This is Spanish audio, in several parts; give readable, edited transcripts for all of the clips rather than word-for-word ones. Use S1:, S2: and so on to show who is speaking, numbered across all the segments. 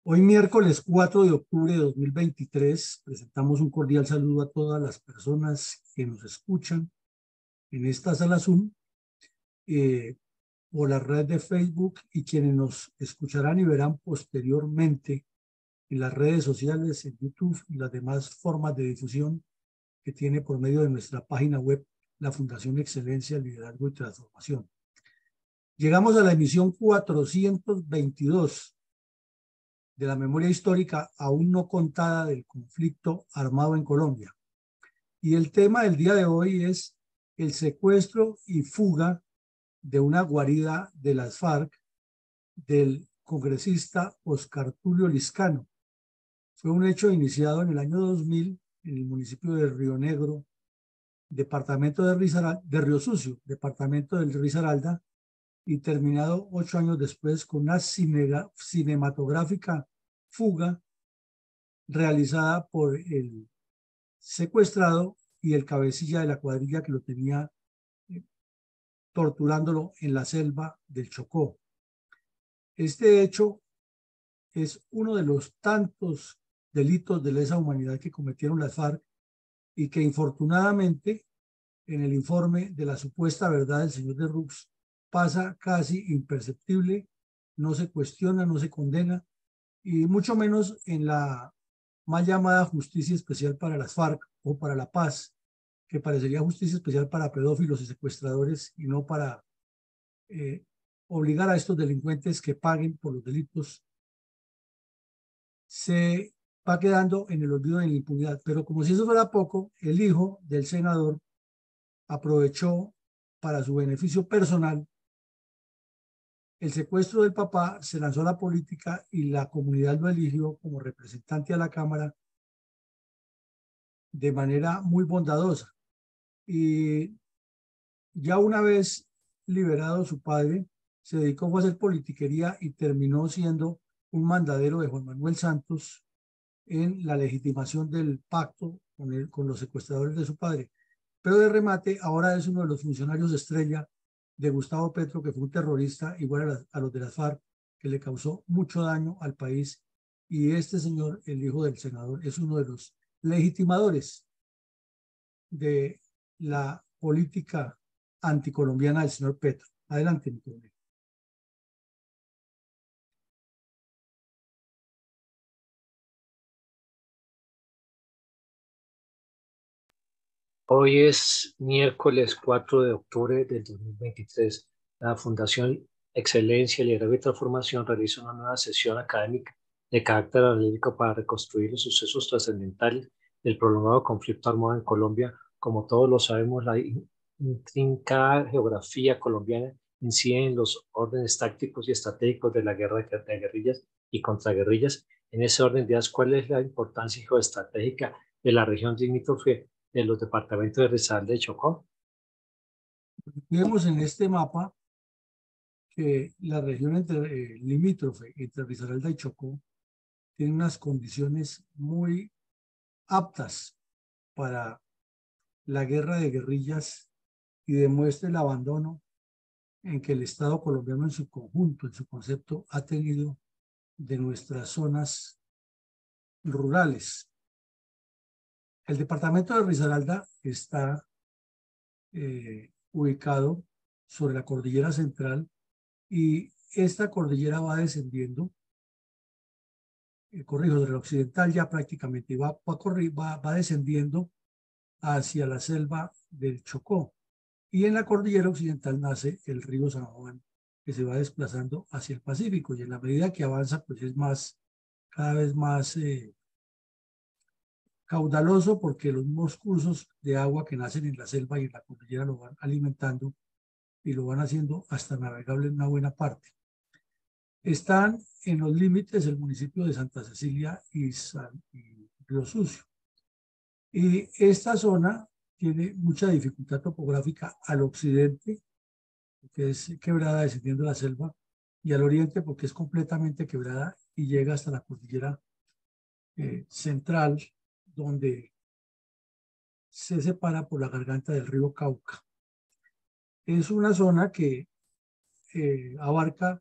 S1: Hoy miércoles 4 de octubre de 2023 presentamos un cordial saludo a todas las personas que nos escuchan en esta sala Zoom eh, por la red de Facebook y quienes nos escucharán y verán posteriormente en las redes sociales, en YouTube y las demás formas de difusión que tiene por medio de nuestra página web la Fundación Excelencia, Liderazgo y Transformación. Llegamos a la emisión 422 de la memoria histórica aún no contada del conflicto armado en Colombia. Y el tema del día de hoy es el secuestro y fuga de una guarida de las FARC del congresista Oscar Tulio Liscano. Fue un hecho iniciado en el año 2000 en el municipio de Río Negro, departamento de Río Sucio, departamento del Risaralda, y terminado 8 años después con una cinematográfica fuga realizada por el secuestrado y el cabecilla de la cuadrilla que lo tenía torturándolo en la selva del Chocó. Este hecho es uno de los tantos delitos de lesa humanidad que cometieron las FARC y que infortunadamente en el informe de la supuesta verdad del señor de Rux pasa casi imperceptible, no se cuestiona, no se condena y mucho menos en la mal llamada justicia especial para las FARC o para la paz, que parecería justicia especial para pedófilos y secuestradores y no para obligar a estos delincuentes que paguen por los delitos. Se va quedando en el olvido de la impunidad. Pero como si eso fuera poco, el hijo del senador aprovechó para su beneficio personal el secuestro del papá, se lanzó a la política y la comunidad lo eligió como representante a la Cámara de manera muy bondadosa. Y ya una vez liberado su padre, se dedicó a hacer politiquería y terminó siendo un mandadero de Juan Manuel Santos en la legitimación del pacto con los secuestradores de su padre. Pero de remate, ahora es uno de los funcionarios estrella de Gustavo Petro, que fue un terrorista igual a los de las FARC, que le causó mucho daño al país. Y este señor, el hijo del senador, es uno de los legitimadores de la política anticolombiana del señor Petro. Adelante, mi colega.
S2: Hoy es miércoles 4 de octubre del 2023. La Fundación Excelencia, Liderazgo y Transformación realiza una nueva sesión académica de carácter analítico para reconstruir los sucesos trascendentales del prolongado conflicto armado en Colombia. Como todos lo sabemos, la intrincada geografía colombiana incide en los órdenes tácticos y estratégicos de la guerra de guerrillas y contraguerrillas. En ese orden de ideas, ¿cuál es la importancia geoestratégica de la región limítrofe de los departamentos de Risaralda y Chocó?
S1: Vemos en este mapa que la región limítrofe entre Risaralda y Chocó tiene unas condiciones muy aptas para la guerra de guerrillas y demuestra el abandono en que el Estado colombiano en su conjunto, en su concepto, ha tenido de nuestras zonas rurales. El departamento de Risaralda está ubicado sobre la cordillera central y esta cordillera va descendiendo, corrijo, sobre la occidental ya prácticamente, va descendiendo hacia la selva del Chocó. Y en la cordillera occidental nace el río San Juan, que se va desplazando hacia el Pacífico. Y en la medida que avanza, pues es más, cada vez más caudaloso, porque los mismos cursos de agua que nacen en la selva y en la cordillera lo van alimentando y lo van haciendo hasta navegable en una buena parte. Están en los límites el municipio de Santa Cecilia y Río Sucio. Y esta zona tiene mucha dificultad topográfica al occidente, que es quebrada descendiendo la selva, y al oriente porque es completamente quebrada y llega hasta la cordillera central, donde se separa por la garganta del río Cauca. Es una zona que abarca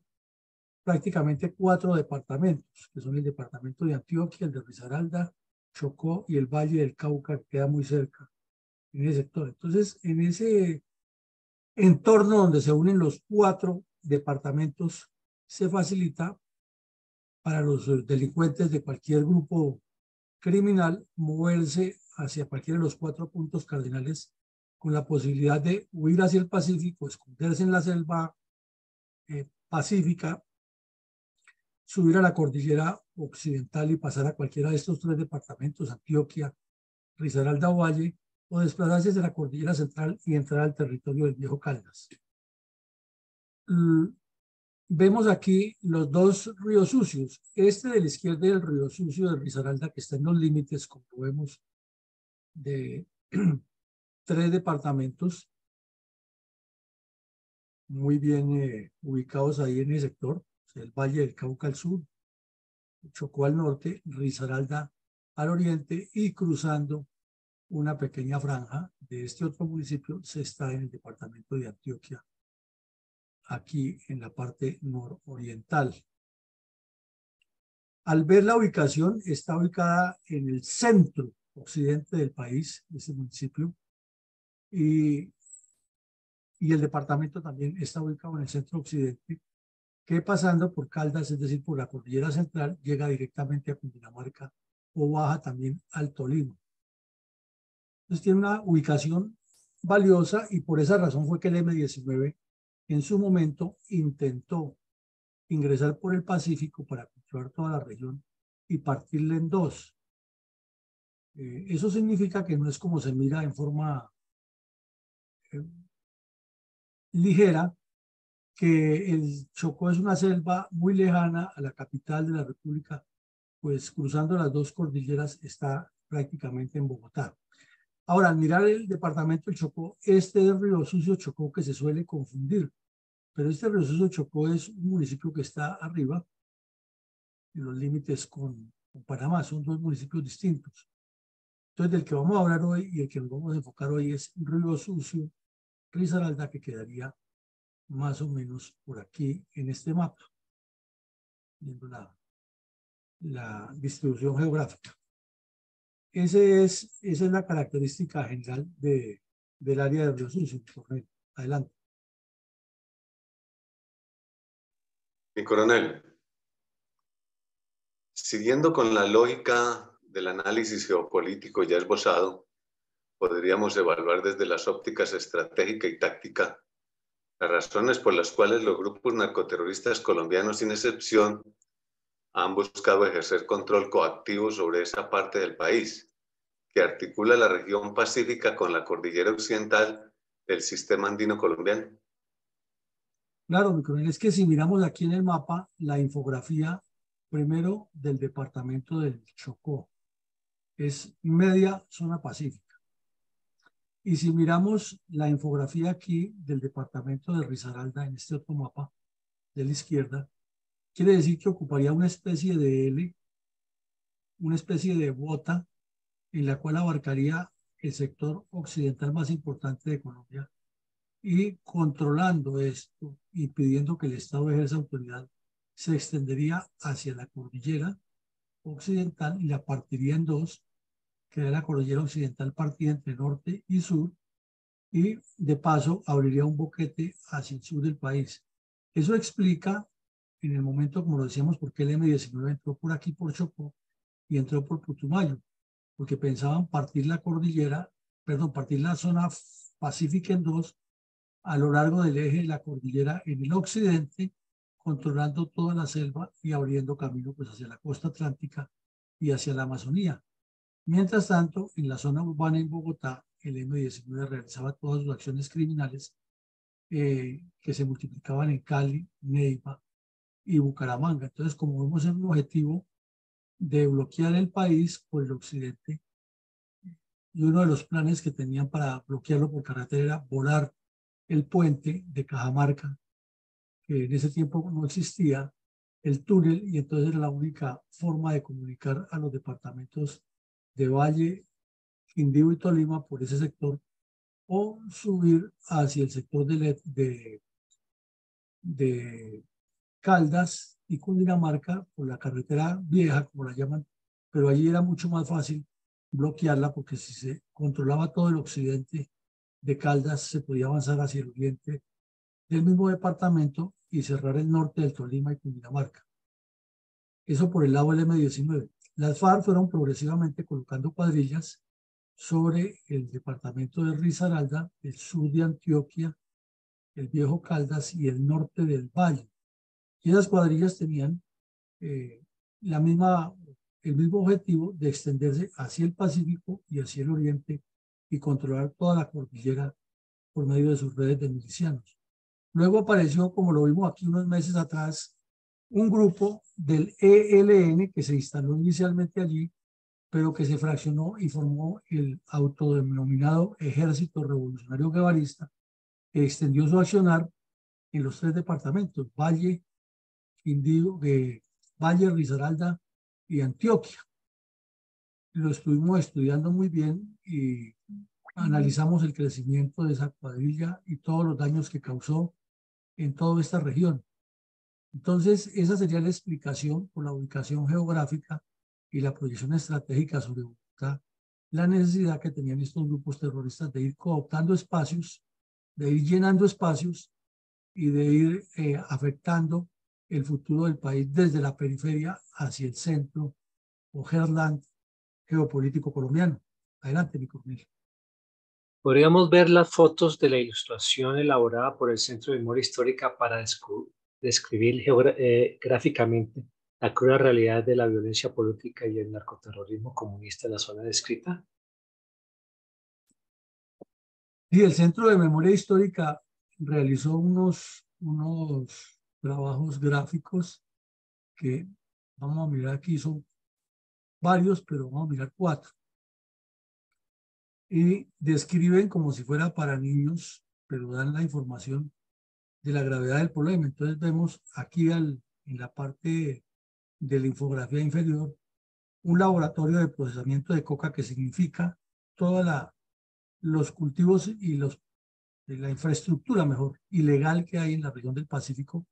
S1: prácticamente 4 departamentos, que son el departamento de Antioquia, el de Risaralda, Chocó y el Valle del Cauca, que queda muy cerca en ese sector. Entonces, en ese entorno donde se unen los 4 departamentos, se facilita para los delincuentes de cualquier grupo criminal moverse hacia cualquiera de los 4 puntos cardinales con la posibilidad de huir hacia el Pacífico, esconderse en la selva pacífica, subir a la cordillera occidental y pasar a cualquiera de estos 3 departamentos, Antioquia, Risaralda o Valle, o desplazarse desde la cordillera central y entrar al territorio del Viejo Caldas. Vemos aquí los 2 ríos sucios. Este de la izquierda, el río sucio de Risaralda, que está en los límites, como vemos, de 3 departamentos muy bien ubicados ahí en el sector, o sea, el Valle del Cauca al sur, Chocó al norte, Risaralda al oriente, y cruzando una pequeña franja de este otro municipio se está en el departamento de Antioquia, aquí en la parte nororiental. Al ver la ubicación, está ubicada en el centro occidente del país, este municipio, y el departamento también está ubicado en el centro occidente, que pasando por Caldas, es decir, por la cordillera central, llega directamente a Cundinamarca o baja también al Tolima. Entonces tiene una ubicación valiosa, y por esa razón fue que el M-19 en su momento intentó ingresar por el Pacífico para controlar toda la región y partirla en 2. Eso significa que no es como se mira en forma ligera, que el Chocó es una selva muy lejana a la capital de la República, pues cruzando las 2 cordilleras está prácticamente en Bogotá. Ahora, al mirar el departamento del Chocó, este es Río Sucio Chocó, que se suele confundir, pero este Río Sucio Chocó es un municipio que está arriba, en los límites con Panamá, son 2 municipios distintos. Entonces, del que vamos a hablar hoy y el que nos vamos a enfocar hoy es Río Sucio, Risaralda, que quedaría más o menos por aquí en este mapa, viendo la distribución geográfica. Esa es la característica general del área de Río Sucio. Adelante.
S3: Mi coronel, siguiendo con la lógica del análisis geopolítico ya esbozado, podríamos evaluar desde las ópticas estratégica y táctica las razones por las cuales los grupos narcoterroristas colombianos, sin excepción, han buscado ejercer control coactivo sobre esa parte del país que articula la región pacífica con la cordillera occidental del sistema andino colombiano.
S1: Claro, mi coronel, es que si miramos aquí en el mapa la infografía, primero del departamento del Chocó, es media zona pacífica. Y si miramos la infografía aquí del departamento de Risaralda en este otro mapa de la izquierda, quiere decir que ocuparía una especie de L, una especie de bota, en la cual abarcaría el sector occidental más importante de Colombia, y controlando esto, impidiendo que el Estado ejerza autoridad, se extendería hacia la cordillera occidental y la partiría en 2, que es la cordillera occidental partida entre norte y sur, y de paso abriría un boquete hacia el sur del país. Eso explica en el momento, como lo decíamos, por qué el M-19 entró por aquí, por Chocó, y entró por Putumayo, porque pensaban partir la cordillera, perdón, partir la zona pacífica en 2 a lo largo del eje de la cordillera en el occidente, controlando toda la selva y abriendo camino pues hacia la costa atlántica y hacia la Amazonía. Mientras tanto, en la zona urbana en Bogotá, el M-19 realizaba todas sus acciones criminales que se multiplicaban en Cali, Neiva y Bucaramanga. Entonces, como vemos, en un objetivo de bloquear el país por el occidente, y uno de los planes que tenían para bloquearlo por carretera era volar el puente de Cajamarca, que en ese tiempo no existía, el túnel, y entonces era la única forma de comunicar a los departamentos de Valle, Quindío y Tolima por ese sector, o subir hacia el sector de Caldas y Cundinamarca por la carretera vieja, como la llaman, pero allí era mucho más fácil bloquearla porque si se controlaba todo el occidente de Caldas, se podía avanzar hacia el oriente del mismo departamento y cerrar el norte del Tolima y Cundinamarca. Eso por el lado del M-19. Las FARC fueron progresivamente colocando cuadrillas sobre el departamento de Risaralda, el sur de Antioquia, el viejo Caldas y el norte del Valle. Y esas cuadrillas tenían el mismo objetivo de extenderse hacia el Pacífico y hacia el oriente y controlar toda la cordillera por medio de sus redes de milicianos. Luego apareció, como lo vimos aquí unos meses atrás, un grupo del ELN que se instaló inicialmente allí, pero que se fraccionó y formó el autodenominado Ejército Revolucionario Guevarista, que extendió su accionar en los 3 departamentos, Valle, Quindío, Valle, Risaralda y Antioquia. Lo estuvimos estudiando muy bien y analizamos el crecimiento de esa cuadrilla y todos los daños que causó en toda esta región. Entonces, esa sería la explicación por la ubicación geográfica y la proyección estratégica sobre Bogotá, la necesidad que tenían estos grupos terroristas de ir cooptando espacios, de ir llenando espacios y de ir afectando el futuro del país desde la periferia hacia el centro o heartland geopolítico colombiano. Adelante, mi Cornelio.
S2: Podríamos ver las fotos de la ilustración elaborada por el Centro de Memoria Histórica para describir gráficamente la cruda realidad de la violencia política y el narcoterrorismo comunista en la zona descrita.
S1: Sí, el Centro de Memoria Histórica realizó unos trabajos gráficos que vamos a mirar aquí, son varios, pero vamos a mirar 4. Y describen como si fuera para niños, pero dan la información de la gravedad del problema. Entonces vemos aquí en la parte de la infografía inferior un laboratorio de procesamiento de coca que significa todos los cultivos y la infraestructura, mejor, ilegal que hay en la región del Pacífico,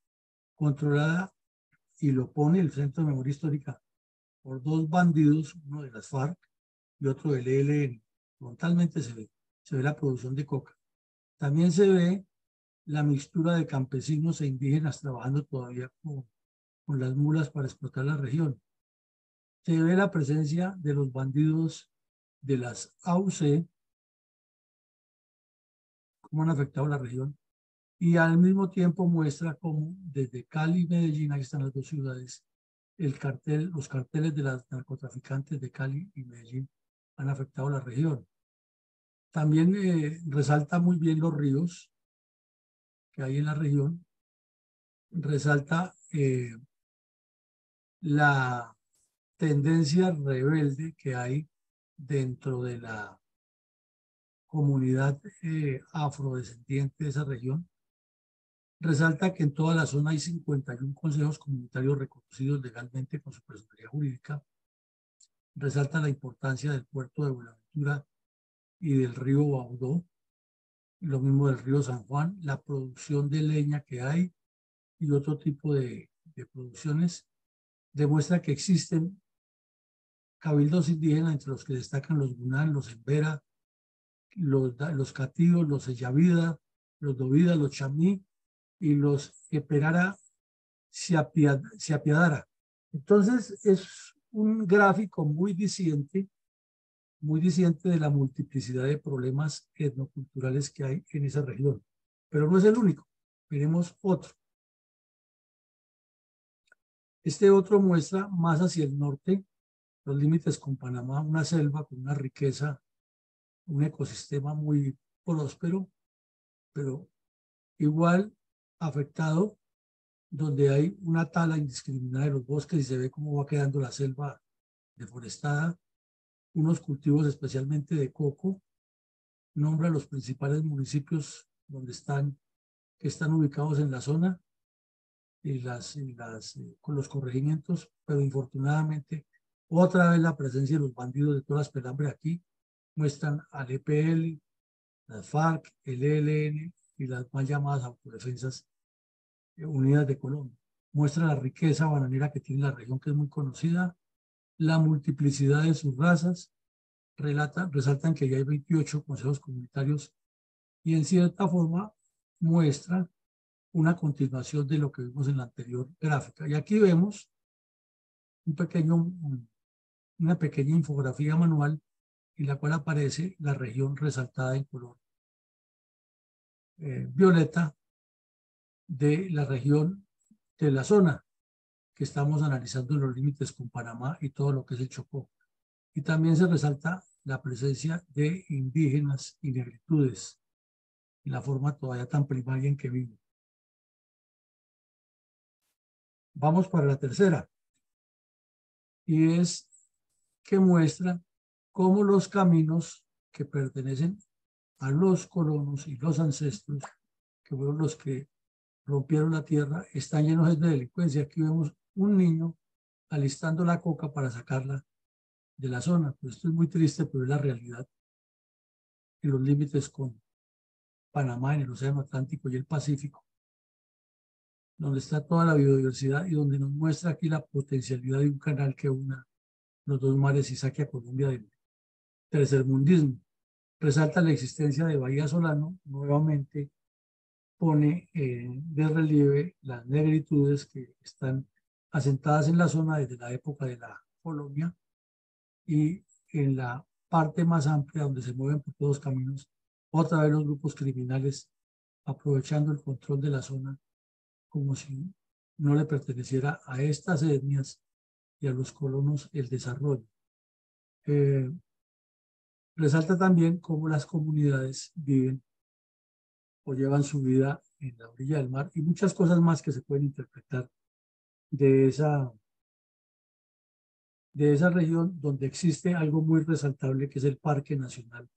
S1: controlada, y lo pone el Centro de Memoria Histórica por 2 bandidos, uno de las FARC y otro del ELN. Frontalmente se ve la producción de coca. También se ve la mixtura de campesinos e indígenas trabajando todavía con las mulas para explotar la región. Se ve la presencia de los bandidos de las AUC, cómo han afectado la región, y al mismo tiempo muestra cómo desde Cali y Medellín, ahí están las 2 ciudades, los carteles de las narcotraficantes de Cali y Medellín han afectado la región. También resalta muy bien los ríos que hay en la región, resalta la tendencia rebelde que hay dentro de la comunidad afrodescendiente de esa región. Resalta que en toda la zona hay 51 consejos comunitarios reconocidos legalmente con su personalidad jurídica. Resalta la importancia del puerto de Buenaventura y del río Baudó, lo mismo del río San Juan, la producción de leña que hay y otro tipo de producciones. Demuestra que existen cabildos indígenas entre los que destacan los Gunán, los Embera, los Catíos, los Eyavida, los Dovida, los Chamí y los Eperara Siapiadara. Entonces es un gráfico muy disidente de la multiplicidad de problemas etnoculturales que hay en esa región. Pero no es el único, veremos otro. Este otro muestra más hacia el norte los límites con Panamá, una selva con una riqueza, un ecosistema muy próspero, pero igual afectado, donde hay una tala indiscriminada de los bosques y se ve cómo va quedando la selva deforestada, unos cultivos especialmente de coco. Nombra los principales municipios que están ubicados en la zona con los corregimientos, pero infortunadamente otra vez la presencia de los bandidos de todas las pelambres aquí muestran al EPL, las FARC, el ELN y las mal llamadas autodefensas unidas de Colombia. muestra la riqueza bananera que tiene la región, que es muy conocida, la multiplicidad de sus razas, resaltan que ya hay 28 consejos comunitarios y en cierta forma muestra una continuación de lo que vimos en la anterior gráfica. Y aquí vemos una pequeña infografía manual en la cual aparece la región resaltada en color violeta de la región de la zona que estamos analizando en los límites con Panamá y todo lo que es el Chocó. Y también se resalta la presencia de indígenas y negritudes en la forma todavía tan primaria en que viven. Vamos para la tercera, y es que muestra cómo los caminos que pertenecen a los colonos y los ancestros, que fueron los que rompieron la tierra, están llenos de delincuencia. Aquí vemos un niño alistando la coca para sacarla de la zona. Pues esto es muy triste, pero es la realidad. En los límites con Panamá, en el Océano Atlántico y el Pacífico, donde está toda la biodiversidad y donde nos muestra aquí la potencialidad de un canal que una los dos mares y saque a Colombia del tercermundismo. Resalta la existencia de Bahía Solano, nuevamente pone de relieve las negritudes que están asentadas en la zona desde la época de la colonia y en la parte más amplia donde se mueven por todos caminos, otra vez los grupos criminales aprovechando el control de la zona como si no le perteneciera a estas etnias y a los colonos el desarrollo. Resalta también cómo las comunidades viven o llevan su vida en la orilla del mar y muchas cosas más que se pueden interpretar de esa región, donde existe algo muy resaltable que es el Parque Nacional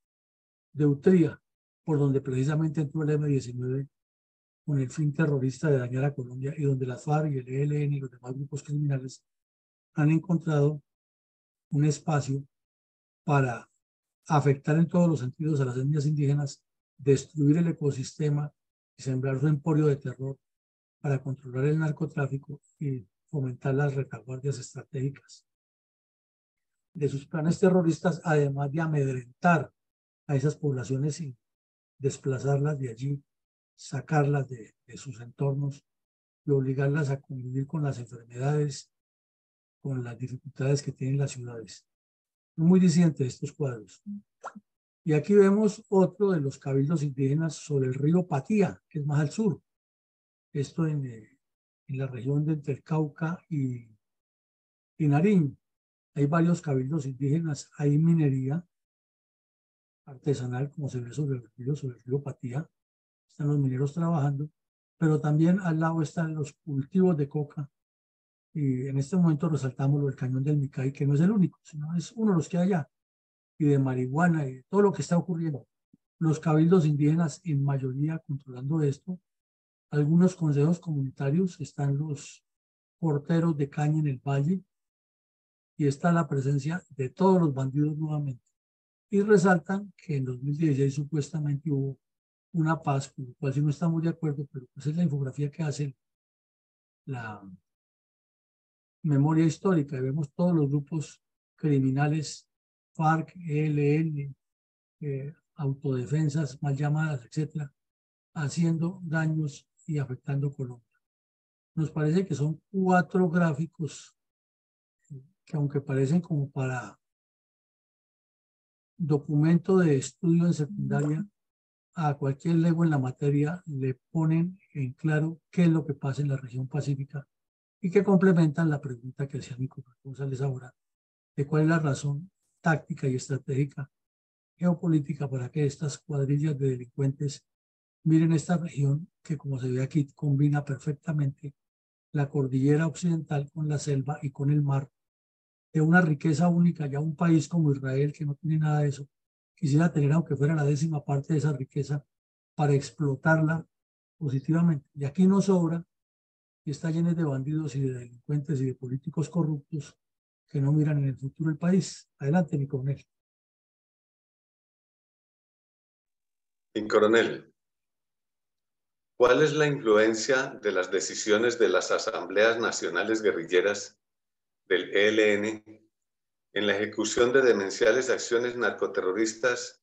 S1: de Utría, por donde precisamente entró el M-19 con el fin terrorista de dañar a Colombia y donde las FARC y el ELN y los demás grupos criminales han encontrado un espacio para afectar en todos los sentidos a las etnias indígenas, destruir el ecosistema y sembrar su emporio de terror para controlar el narcotráfico y fomentar las retaguardias estratégicas de sus planes terroristas, además de amedrentar a esas poblaciones y desplazarlas de allí, sacarlas de sus entornos y obligarlas a convivir con las enfermedades, con las dificultades que tienen las ciudades. Muy disidente estos cuadros. Y aquí vemos otro de los cabildos indígenas sobre el río Patía, que es más al sur. Esto en la región de entre el Cauca y Nariño. Hay varios cabildos indígenas, hay minería artesanal, como se ve sobre el río Patía. Están los mineros trabajando, pero también al lado están los cultivos de coca. Y en este momento resaltamos lo del cañón del Micay, que no es el único, sino es uno de los que hay allá, y de marihuana y de todo lo que está ocurriendo. Los cabildos indígenas en mayoría controlando esto. Algunos consejos comunitarios, están los porteros de caña en el valle y está la presencia de todos los bandidos nuevamente. Y resaltan que en 2016 supuestamente hubo una paz, con lo cual sí no estamos de acuerdo, pero pues es la infografía que hace la memoria histórica y vemos todos los grupos criminales, FARC, ELN, autodefensas mal llamadas, etcétera, haciendo daños y afectando Colombia. Nos parece que son 4 gráficos que, aunque parecen como para documento de estudio en secundaria, a cualquier lego en la materia le ponen en claro qué es lo que pasa en la región pacífica y que complementan la pregunta que hacía Nicolás González ahora, de cuál es la razón táctica y estratégica geopolítica para que estas cuadrillas de delincuentes miren esta región que, como se ve aquí, combina perfectamente la cordillera occidental con la selva y con el mar, de una riqueza única. Ya un país como Israel, que no tiene nada de eso, quisiera tener, aunque fuera la 10ª parte de esa riqueza, para explotarla positivamente. Y aquí no sobra, y está lleno de bandidos y de delincuentes y de políticos corruptos que no miran en el futuro del país. Adelante, mi coronel.
S3: Mi coronel, ¿Cuál es la influencia de las decisiones de las asambleas nacionales guerrilleras del ELN en la ejecución de demenciales acciones narcoterroristas,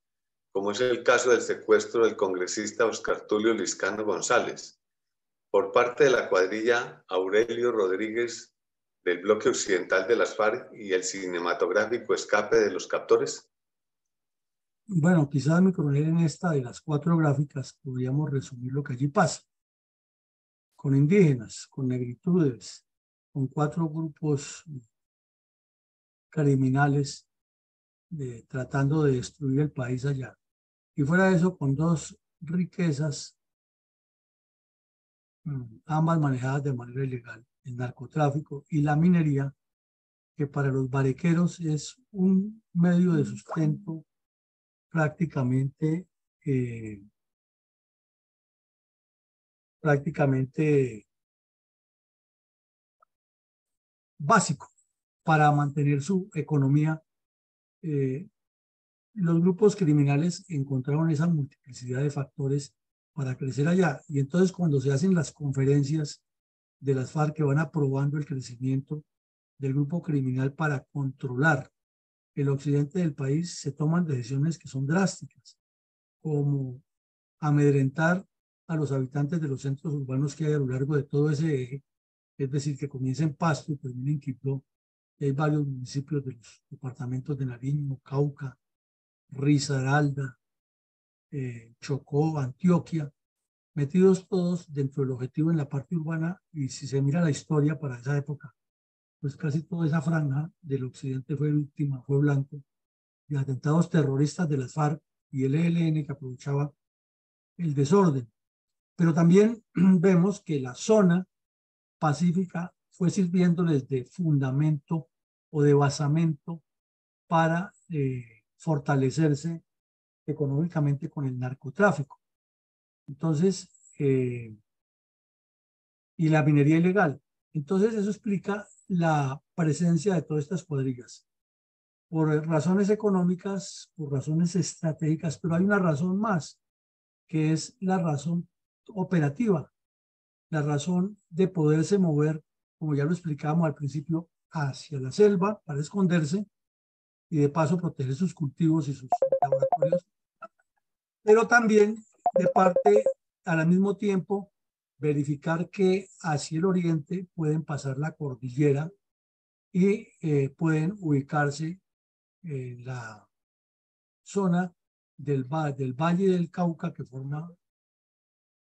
S3: como es el caso del secuestro del congresista Oscar Tulio Liscano González por parte de la cuadrilla Aurelio Rodríguez del bloque occidental de las FARC y el cinematográfico Escape de los Captores?
S1: Bueno, quizás, mi coronel, en esta de las 4 gráficas podríamos resumir lo que allí pasa. Con indígenas, con negritudes, con 4 grupos criminales tratando de destruir el país allá. Y fuera de eso, con 2 riquezas, ambas manejadas de manera ilegal, el narcotráfico y la minería, que para los barequeros es un medio de sustento prácticamente básico para mantener su economía. Los grupos criminales encontraron esa multiplicidad de factores para crecer allá. Y entonces cuando se hacen las conferencias de las FARC que van aprobando el crecimiento del grupo criminal para controlar el occidente del país, se toman decisiones que son drásticas, como amedrentar a los habitantes de los centros urbanos que hay a lo largo de todo ese eje, es decir, que comienza en Pasto y termina en Quibdó. Hay varios municipios de los departamentos de Nariño, Cauca, Risaralda, Chocó, Antioquia, metidos todos dentro del objetivo en la parte urbana. Y si se mira la historia para esa época, pues casi toda esa franja del occidente fue víctima, fue blanco de atentados terroristas de las FARC y el ELN, que aprovechaba el desorden. Pero también vemos que la zona pacífica fue sirviéndoles de fundamento o de basamento para fortalecerse económicamente con el narcotráfico. Entonces, y la minería ilegal. Entonces, eso explica la presencia de todas estas cuadrillas. Por razones económicas, por razones estratégicas, pero hay una razón más, que es la razón operativa, la razón de poderse mover, como ya lo explicábamos al principio, hacia la selva para esconderse y de paso proteger sus cultivos y sus laboratorios, pero también de parte, al mismo tiempo, verificar que hacia el oriente pueden pasar la cordillera y pueden ubicarse en la zona del Valle del Cauca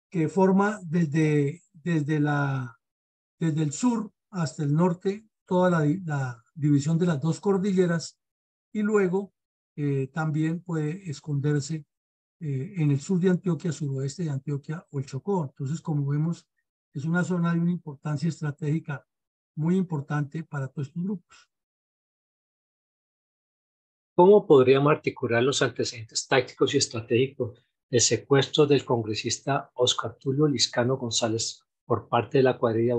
S1: que forma desde el sur hasta el norte toda la división de las 2 cordilleras, y luego también puede esconderse en el sur de Antioquia, suroeste de Antioquia o el Chocó. Entonces, como vemos, es una zona de una importancia estratégica muy importante para todos estos grupos.
S2: ¿Cómo podríamos articular los antecedentes tácticos y estratégicos del secuestro del congresista Oscar Tulio Liscano González por parte de la cuadrilla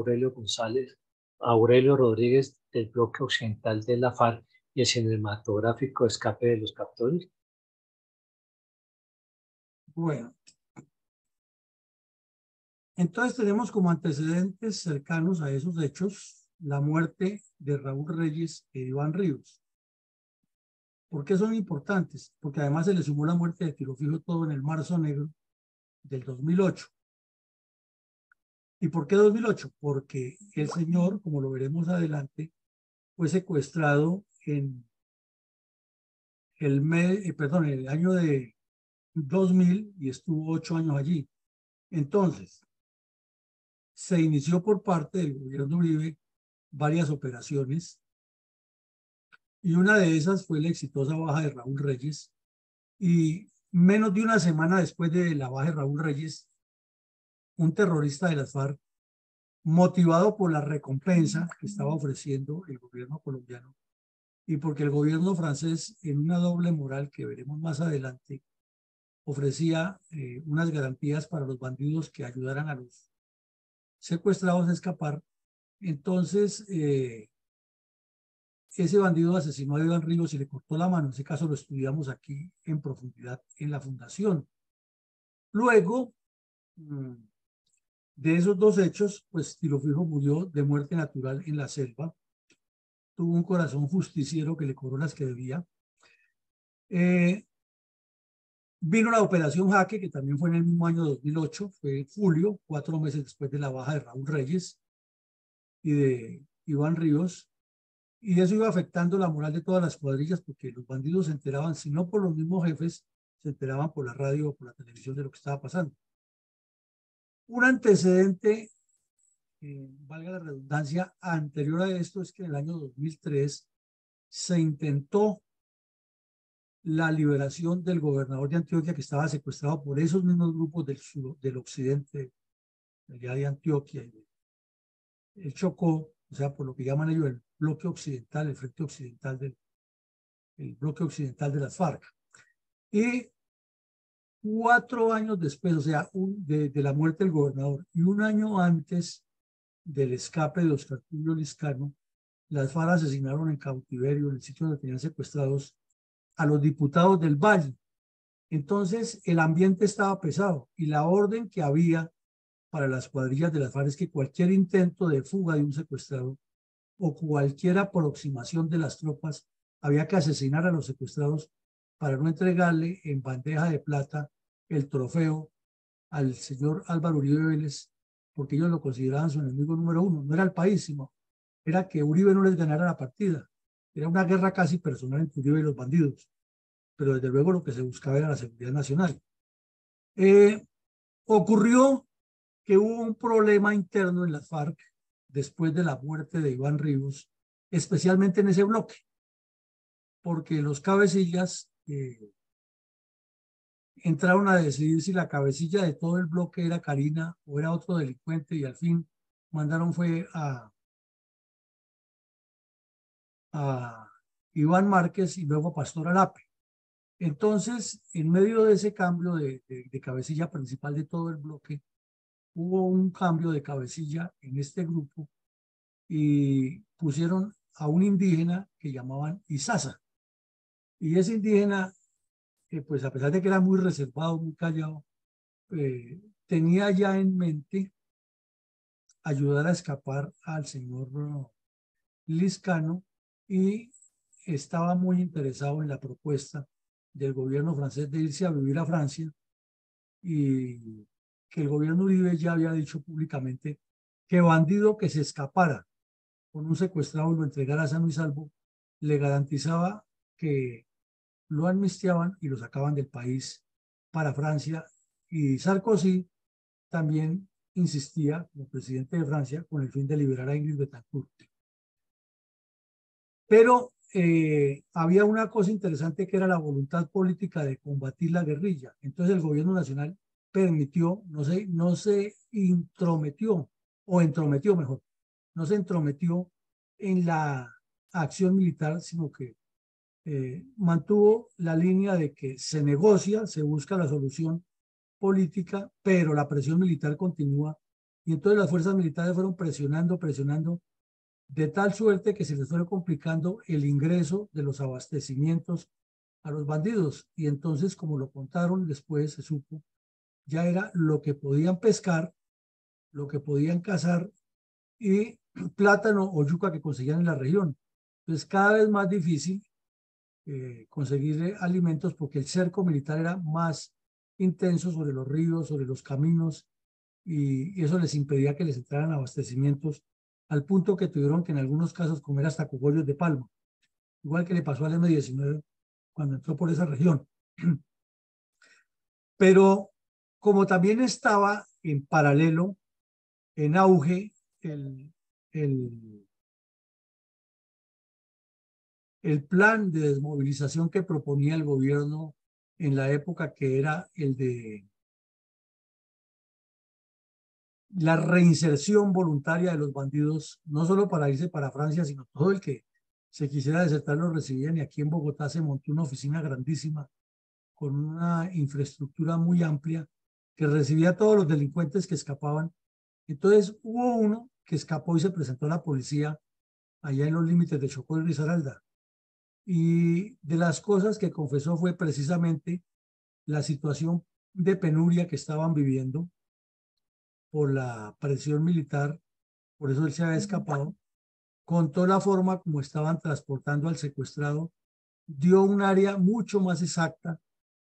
S2: Aurelio Rodríguez del bloque occidental de la FARC y el cinematográfico Escape de los Captores?
S1: Bueno, entonces tenemos como antecedentes cercanos a esos hechos la muerte de Raúl Reyes e Iván Ríos. ¿Por qué son importantes? Porque además se le sumó la muerte de Tiro Fijo Todo en el Marzo Negro del 2008. ¿Y por qué 2008? Porque el señor, como lo veremos adelante, fue secuestrado en el año de 2000 y estuvo 8 años allí. Entonces, se inició por parte del gobierno Uribe varias operaciones, y una de esas fue la exitosa baja de Raúl Reyes. Y menos de una semana después de la baja de Raúl Reyes, un terrorista de las FARC, motivado por la recompensa que estaba ofreciendo el gobierno colombiano y porque el gobierno francés, en una doble moral que veremos más adelante, ofrecía unas garantías para los bandidos que ayudaran a los secuestrados a escapar. Entonces, ese bandido asesinó a Iván Ríos y le cortó la mano. Ese caso lo estudiamos aquí en profundidad en la fundación. Luego, De esos dos hechos, pues Tiro Fijo murió de muerte natural en la selva. Tuvo un corazón justiciero que le cobró las que debía. Vino la Operación Jaque, que también fue en el mismo año 2008, fue julio, 4 meses después de la baja de Raúl Reyes y de Iván Ríos. Y eso iba afectando la moral de todas las cuadrillas, porque los bandidos se enteraban, si no por los mismos jefes, se enteraban por la radio o por la televisión de lo que estaba pasando. Un antecedente, valga la redundancia, anterior a esto es que en el año 2003 se intentó la liberación del gobernador de Antioquia, que estaba secuestrado por esos mismos grupos del occidente, allá de Antioquia, y el Chocó, o sea, por lo que llaman ellos el bloque occidental, el frente occidental el bloque occidental de las FARC. Y 4 años después, o sea, de la muerte del gobernador y un año antes del escape de Oscar Tulio Lizcano, las FARC asesinaron en cautiverio, en el sitio donde tenían secuestrados a los diputados del Valle. Entonces, el ambiente estaba pesado y la orden que había para las cuadrillas de las FARC es que cualquier intento de fuga de un secuestrado o cualquier aproximación de las tropas había que asesinar a los secuestrados para no entregarle en bandeja de plata el trofeo al señor Álvaro Uribe Vélez, porque ellos lo consideraban su enemigo número uno. No era el país, sino era que Uribe no les ganara la partida. Era una guerra casi personal entre Uribe y los bandidos, pero desde luego lo que se buscaba era la seguridad nacional. Ocurrió que hubo un problema interno en las FARC después de la muerte de Iván Ríos, especialmente en ese bloque, porque los cabecillas entraron a decidir si la cabecilla de todo el bloque era Karina o era otro delincuente, y al fin mandaron fue a Iván Márquez y luego a Pastor Arape. Entonces, en medio de ese cambio de cabecilla principal de todo el bloque, hubo un cambio de cabecilla en este grupo y pusieron a un indígena que llamaban Izaza. Y ese indígena, pues a pesar de que era muy reservado, muy callado, tenía ya en mente ayudar a escapar al señor Lizcano y estaba muy interesado en la propuesta del gobierno francés de irse a vivir a Francia, y que el gobierno Uribe ya había dicho públicamente que bandido que se escapara con un secuestrado y lo entregara sano y salvo, le garantizaba que lo amnistiaban y lo sacaban del país para Francia. Y Sarkozy también insistía, como presidente de Francia, con el fin de liberar a Ingrid Betancourt. Pero había una cosa interesante que era la voluntad política de combatir la guerrilla. Entonces el gobierno nacional permitió, no se intrometió, o entrometió mejor, no se entrometió en la acción militar, sino que mantuvo la línea de que se negocia, se busca la solución política, pero la presión militar continúa. Y entonces las fuerzas militares fueron presionando, de tal suerte que se les fue complicando el ingreso de los abastecimientos a los bandidos. Y entonces, como lo contaron después, se supo, ya era lo que podían pescar, lo que podían cazar y plátano o yuca que conseguían en la región. Entonces, cada vez más difícil conseguir alimentos, porque el cerco militar era más intenso sobre los ríos, sobre los caminos, y eso les impedía que les entraran abastecimientos, al punto que tuvieron que en algunos casos comer hasta cogollos de palma, igual que le pasó al M-19 cuando entró por esa región. Pero como también estaba en paralelo, en auge, el plan de desmovilización que proponía el gobierno en la época, que era el de la reinserción voluntaria de los bandidos, no solo para irse para Francia, sino todo el que se quisiera desertar lo recibían. Y aquí en Bogotá se montó una oficina grandísima con una infraestructura muy amplia que recibía a todos los delincuentes que escapaban. Entonces hubo uno que escapó y se presentó a la policía allá en los límites de Chocó y Risaralda. Y de las cosas que confesó fue precisamente la situación de penuria que estaban viviendo, por la presión militar, por eso él se había escapado, contó la forma como estaban transportando al secuestrado, dio un área mucho más exacta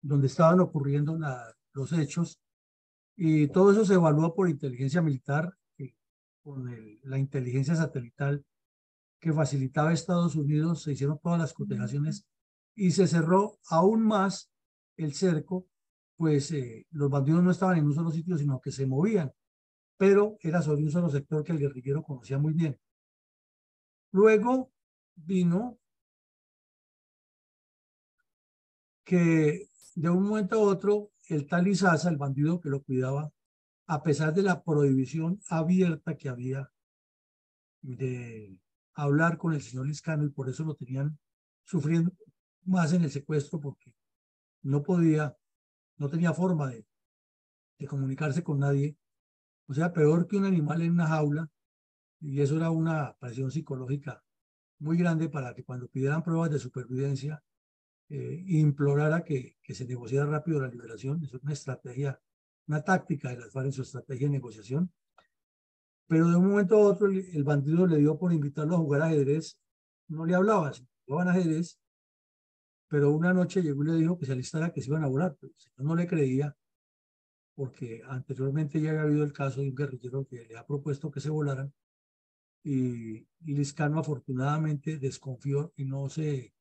S1: donde estaban ocurriendo los hechos, y todo eso se evalúa por inteligencia militar, con la inteligencia satelital que facilitaba a Estados Unidos. Se hicieron todas las cotejaciones y se cerró aún más el cerco, pues los bandidos no estaban en un solo sitio, sino que se movían, pero era sobre un solo sector que el guerrillero conocía muy bien. Luego vino que de un momento a otro el tal Izaza, el bandido que lo cuidaba, a pesar de la prohibición abierta que había de hablar con el señor Liscano, y por eso lo tenían sufriendo más en el secuestro, porque no podía, no tenía forma de comunicarse con nadie, o sea, peor que un animal en una jaula, y eso era una presión psicológica muy grande para que cuando pidieran pruebas de supervivencia, implorara que se negociara rápido la liberación. Eso es una estrategia, una táctica de las FARC en su estrategia de negociación. Pero de un momento a otro el bandido le dio por invitarlo a jugar ajedrez. No le hablaba, se jugaban ajedrez, pero una noche llegó y le dijo que se alistara, que se iban a volar. Pero el señor no le creía, porque anteriormente ya había habido el caso de un guerrillero que le ha propuesto que se volaran, y Liscano afortunadamente desconfió y no se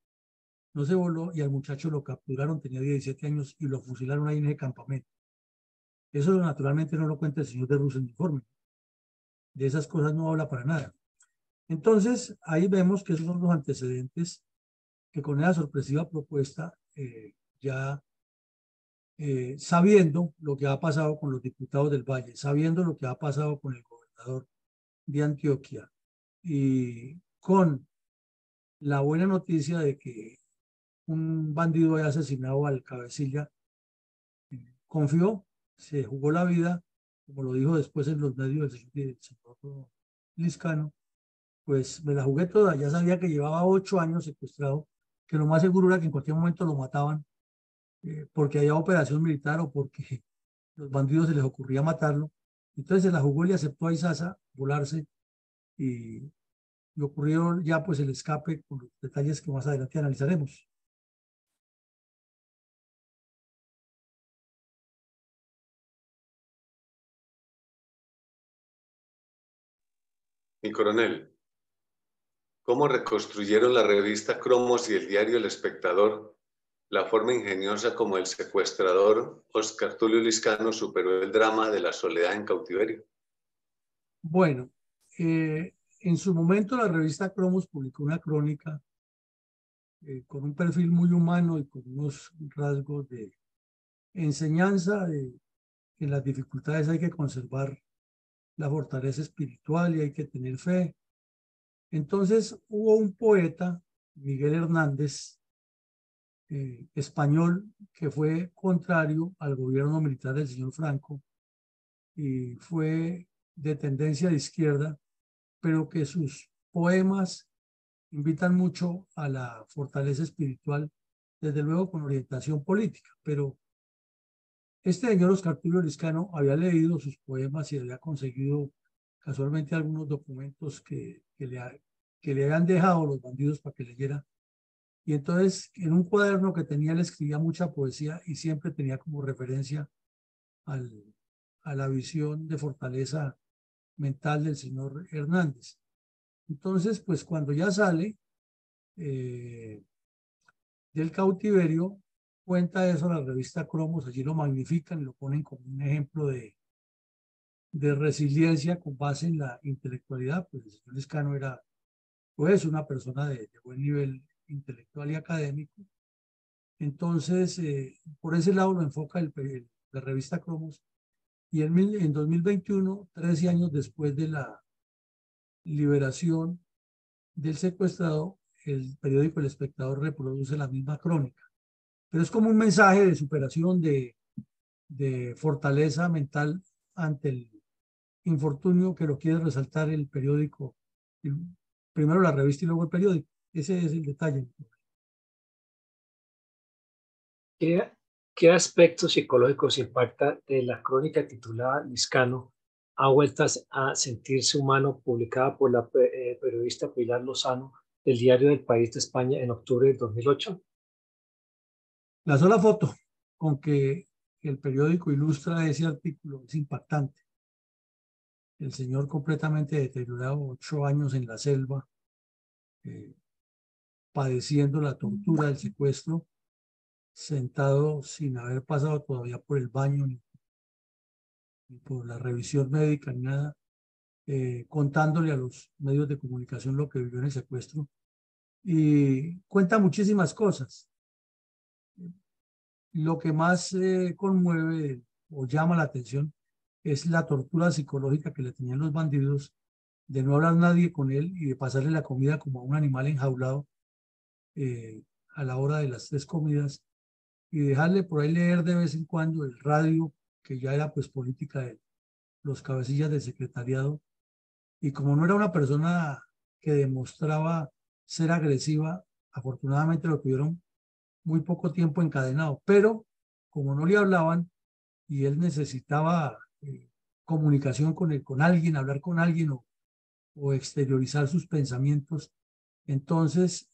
S1: voló, y al muchacho lo capturaron, tenía 17 años, y lo fusilaron ahí en el campamento. Eso naturalmente no lo cuenta el señor de Russo en el informe. De esas cosas no habla para nada. Entonces, ahí vemos que esos son los antecedentes que con esa sorpresiva propuesta, ya sabiendo lo que ha pasado con los diputados del Valle, sabiendo lo que ha pasado con el gobernador de Antioquia, y con la buena noticia de que un bandido haya asesinado al cabecilla, confió, se jugó la vida, como lo dijo después en los medios del señor Liscano, pues me la jugué toda. Ya sabía que llevaba 8 años secuestrado, que lo más seguro era que en cualquier momento lo mataban, porque había operación militar o porque los bandidos se les ocurría matarlo. Entonces se la jugó y aceptó a Izaza volarse, y ocurrió ya pues el escape, con los detalles que más adelante analizaremos.
S3: Mi coronel, ¿cómo reconstruyeron la revista Cromos y el diario El Espectador la forma ingeniosa como el secuestrador Oscar Tulio Liscano superó el drama de la soledad en cautiverio?
S1: Bueno, en su momento la revista Cromos publicó una crónica con un perfil muy humano y con unos rasgos de enseñanza de que en las dificultades hay que conservar la fortaleza espiritual y hay que tener fe. Entonces hubo un poeta, Miguel Hernández, español, que fue contrario al gobierno militar del señor Franco y fue de tendencia de izquierda, pero que sus poemas invitan mucho a la fortaleza espiritual, desde luego con orientación política. Pero este señor Oscar Tulio Liscano había leído sus poemas y había conseguido casualmente algunos documentos que le habían dejado los bandidos para que leyera. Y entonces en un cuaderno que tenía él escribía mucha poesía y siempre tenía como referencia a la visión de fortaleza mental del señor Hernández. Entonces, pues cuando ya sale del cautiverio, cuenta eso la revista Cromos, allí lo magnifican y lo ponen como un ejemplo de resiliencia con base en la intelectualidad. Pues el señor Liscano era pues una persona de buen nivel intelectual y académico. Entonces, por ese lado lo enfoca la revista Cromos, y en 2021, 13 años después de la liberación del secuestrado, el periódico El Espectador reproduce la misma crónica. Pero es como un mensaje de superación, de fortaleza mental ante el infortunio, que lo quiere resaltar el periódico, primero la revista y luego el periódico. Ese es el detalle.
S2: ¿Qué aspectos psicológicos impacta de la crónica titulada Liscano ha vuelto a sentirse humano, publicada por la periodista Pilar Lozano del diario del País de España en octubre del 2008.
S1: La sola foto con que el periódico ilustra ese artículo es impactante. El señor completamente deteriorado, 8 años en la selva, padeciendo la tortura del secuestro, sentado sin haber pasado todavía por el baño ni por la revisión médica ni nada, contándole a los medios de comunicación lo que vivió en el secuestro, y cuenta muchísimas cosas. Lo que más conmueve o llama la atención es la tortura psicológica que le tenían los bandidos, de no hablar nadie con él y de pasarle la comida como a un animal enjaulado a la hora de las 3 comidas, y dejarle por ahí leer de vez en cuando el radio, que ya era pues política de los cabecillas del secretariado. Y como no era una persona que demostraba ser agresiva, afortunadamente lo tuvieron muy poco tiempo encadenado, pero como no le hablaban y él necesitaba comunicación con alguien, hablar con alguien o exteriorizar sus pensamientos, entonces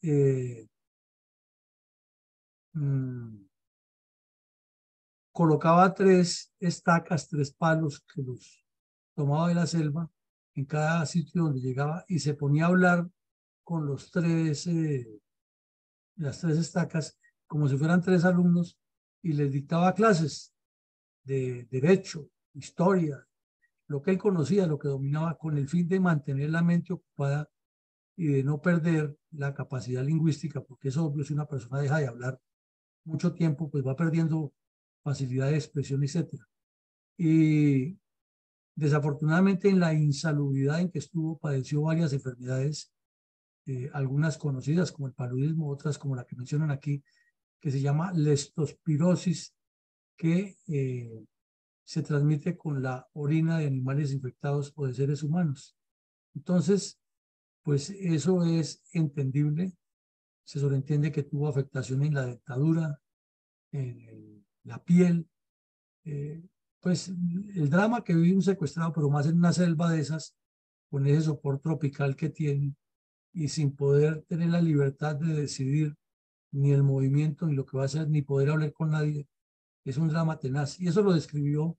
S1: colocaba 3 estacas, 3 palos que los tomaba de la selva en cada sitio donde llegaba y se ponía a hablar con las 3 estacas como si fueran 3 alumnos, y les dictaba clases de derecho, historia, lo que él conocía, lo que dominaba, con el fin de mantener la mente ocupada y de no perder la capacidad lingüística, porque es obvio, si una persona deja de hablar mucho tiempo, pues va perdiendo facilidad de expresión, etc. Y desafortunadamente en la insalubridad en que estuvo, padeció varias enfermedades, algunas conocidas como el paludismo, otras como la que mencionan aquí, que se llama leptospirosis, que se transmite con la orina de animales infectados o de seres humanos. Entonces, pues eso es entendible. Se sobreentiende que tuvo afectación en la dentadura, en la piel, pues el drama que vive un secuestrado, pero más en una selva de esas, con ese sopor tropical que tiene y sin poder tener la libertad de decidir ni el movimiento, ni lo que va a hacer, ni poder hablar con nadie, es un drama tenaz. Y eso lo describió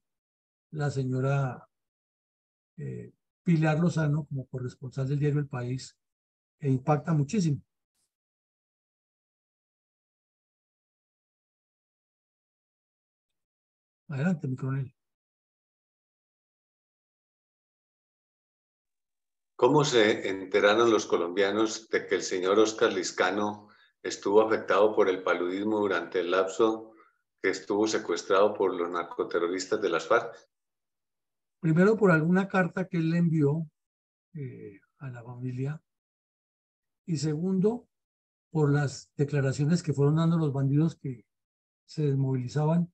S1: la señora Pilar Lozano como corresponsal del diario El País, e impacta muchísimo. Adelante, mi coronel.
S3: ¿Cómo se enteraron los colombianos de que el señor Oscar Liscano estuvo afectado por el paludismo durante el lapso que estuvo secuestrado por los narcoterroristas de las FARC?
S1: Primero, por alguna carta que él le envió a la familia, y segundo, por las declaraciones que fueron dando los bandidos que se desmovilizaban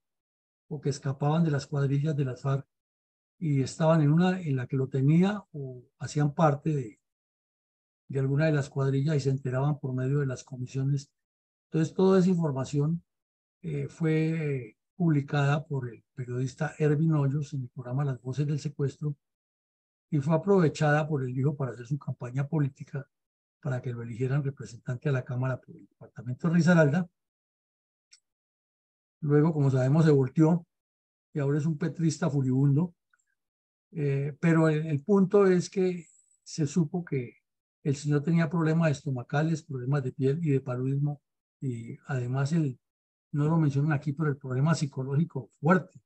S1: o que escapaban de las cuadrillas de las FARC y estaban en una en la que lo tenía o hacían parte de alguna de las cuadrillas y se enteraban por medio de las comisiones. Entonces, toda esa información fue publicada por el periodista Ervin Hoyos en el programa Las Voces del Secuestro, y fue aprovechada por el hijo para hacer su campaña política, para que lo eligieran representante a la Cámara por el departamento de Risaralda. Luego, como sabemos, se volteó y ahora es un petrista furibundo. Pero el punto es que se supo que el señor tenía problemas estomacales, problemas de piel y de paludismo, y además no lo mencionan aquí, pero el problema psicológico fuerte,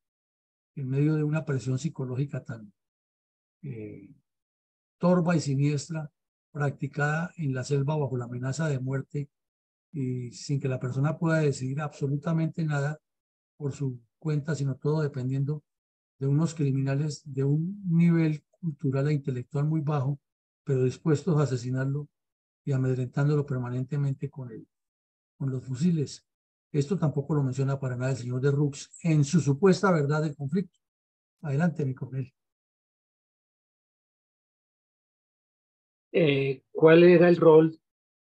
S1: en medio de una presión psicológica tan torva y siniestra, practicada en la selva bajo la amenaza de muerte y sin que la persona pueda decidir absolutamente nada por su cuenta, sino todo dependiendo de unos criminales de un nivel cultural e intelectual muy bajo, pero dispuestos a asesinarlo y amedrentándolo permanentemente con los fusiles. Esto tampoco lo menciona para nada el señor de Rux en su supuesta verdad del conflicto. Adelante, mi coronel.
S2: ¿Cuál era el rol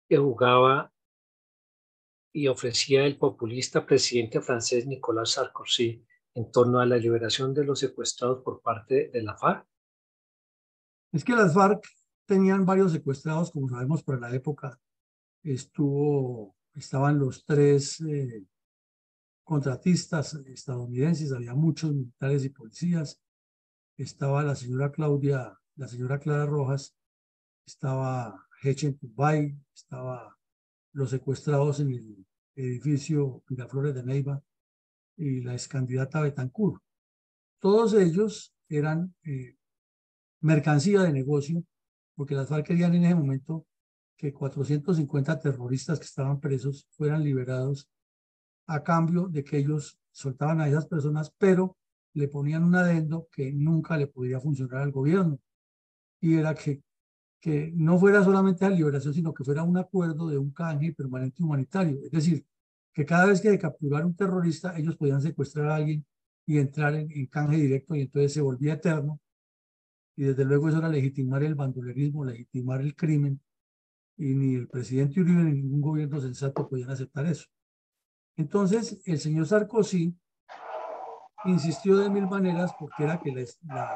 S2: que jugaba y ofrecía el populista presidente francés Nicolas Sarkozy en torno a la liberación de los secuestrados por parte de la FARC?
S1: Es que las FARC tenían varios secuestrados, como sabemos, para la época. Estaban los tres contratistas estadounidenses, había muchos militares y policías. Estaba la señora Clara Rojas, estaba Hechen Turbay, estaba los secuestrados en el edificio Miraflores de Neiva y la excandidata Betancourt. Todos ellos eran mercancía de negocio, porque las FARC querían en ese momento que 450 terroristas que estaban presos fueran liberados a cambio de que ellos soltaban a esas personas, pero le ponían un adendo que nunca le podía funcionar al gobierno, y era que no fuera solamente la liberación, sino que fuera un acuerdo de un canje permanente humanitario. Es decir, que cada vez que capturar un terrorista, ellos podían secuestrar a alguien y entrar en canje directo, y entonces se volvía eterno. Y desde luego eso era legitimar el bandolerismo, legitimar el crimen, y ni el presidente Uribe ni ningún gobierno sensato podían aceptar eso. Entonces, el señor Sarkozy insistió de mil maneras, porque era que la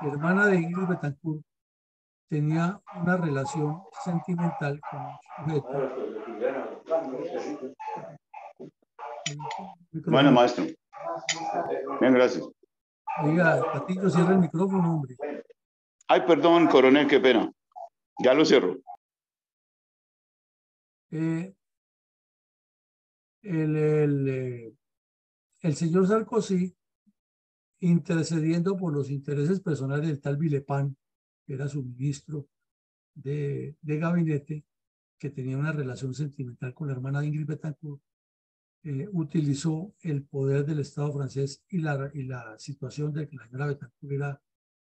S1: hermana de Ingrid Betancourt tenía una relación sentimental con un sujeto.
S4: Bueno, maestro. Bien, gracias.
S1: Oiga, Patiño, cierra el micrófono, hombre.
S4: Ay, perdón, coronel, qué pena. Ya lo cierro.
S1: El señor Sarkozy, intercediendo por los intereses personales del tal Villepán, que era su ministro de gabinete, que tenía una relación sentimental con la hermana de Ingrid Betancourt, utilizó el poder del Estado francés y la situación de que la señora Betancourt era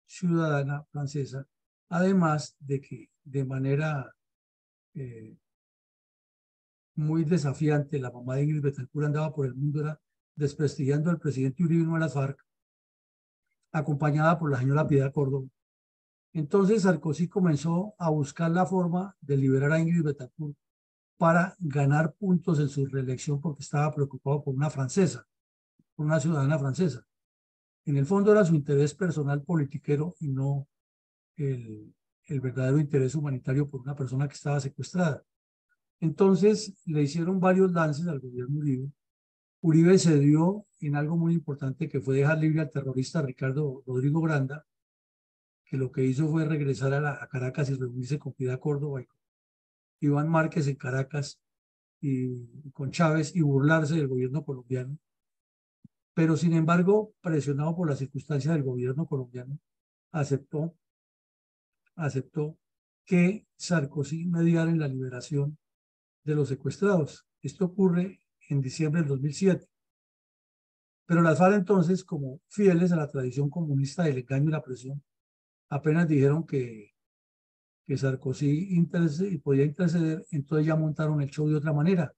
S1: ciudadana francesa, además de que de manera muy desafiante la mamá de Ingrid Betancourt andaba por el mundo era desprestigiando al presidente Uribe y a las FARC, acompañada por la señora Piedad Córdoba. Entonces Sarkozy comenzó a buscar la forma de liberar a Ingrid Betancourt para ganar puntos en su reelección, porque estaba preocupado por una francesa, por una ciudadana francesa. En el fondo era su interés personal politiquero y no el verdadero interés humanitario por una persona que estaba secuestrada. Entonces le hicieron varios lances al gobierno Uribe. Uribe cedió en algo muy importante, que fue dejar libre al terrorista Ricardo Rodrigo Granda, que lo que hizo fue regresar a Caracas y reunirse con Piedad Córdoba y con Iván Márquez en Caracas y con Chávez, y burlarse del gobierno colombiano. Pero sin embargo, presionado por las circunstancias del gobierno colombiano, aceptó que Sarkozy mediara en la liberación de los secuestrados. Esto ocurre en diciembre del 2007. Pero las FARC entonces, como fieles a la tradición comunista del engaño y la presión, apenas dijeron que Sarkozy podía interceder, entonces ya montaron el show de otra manera.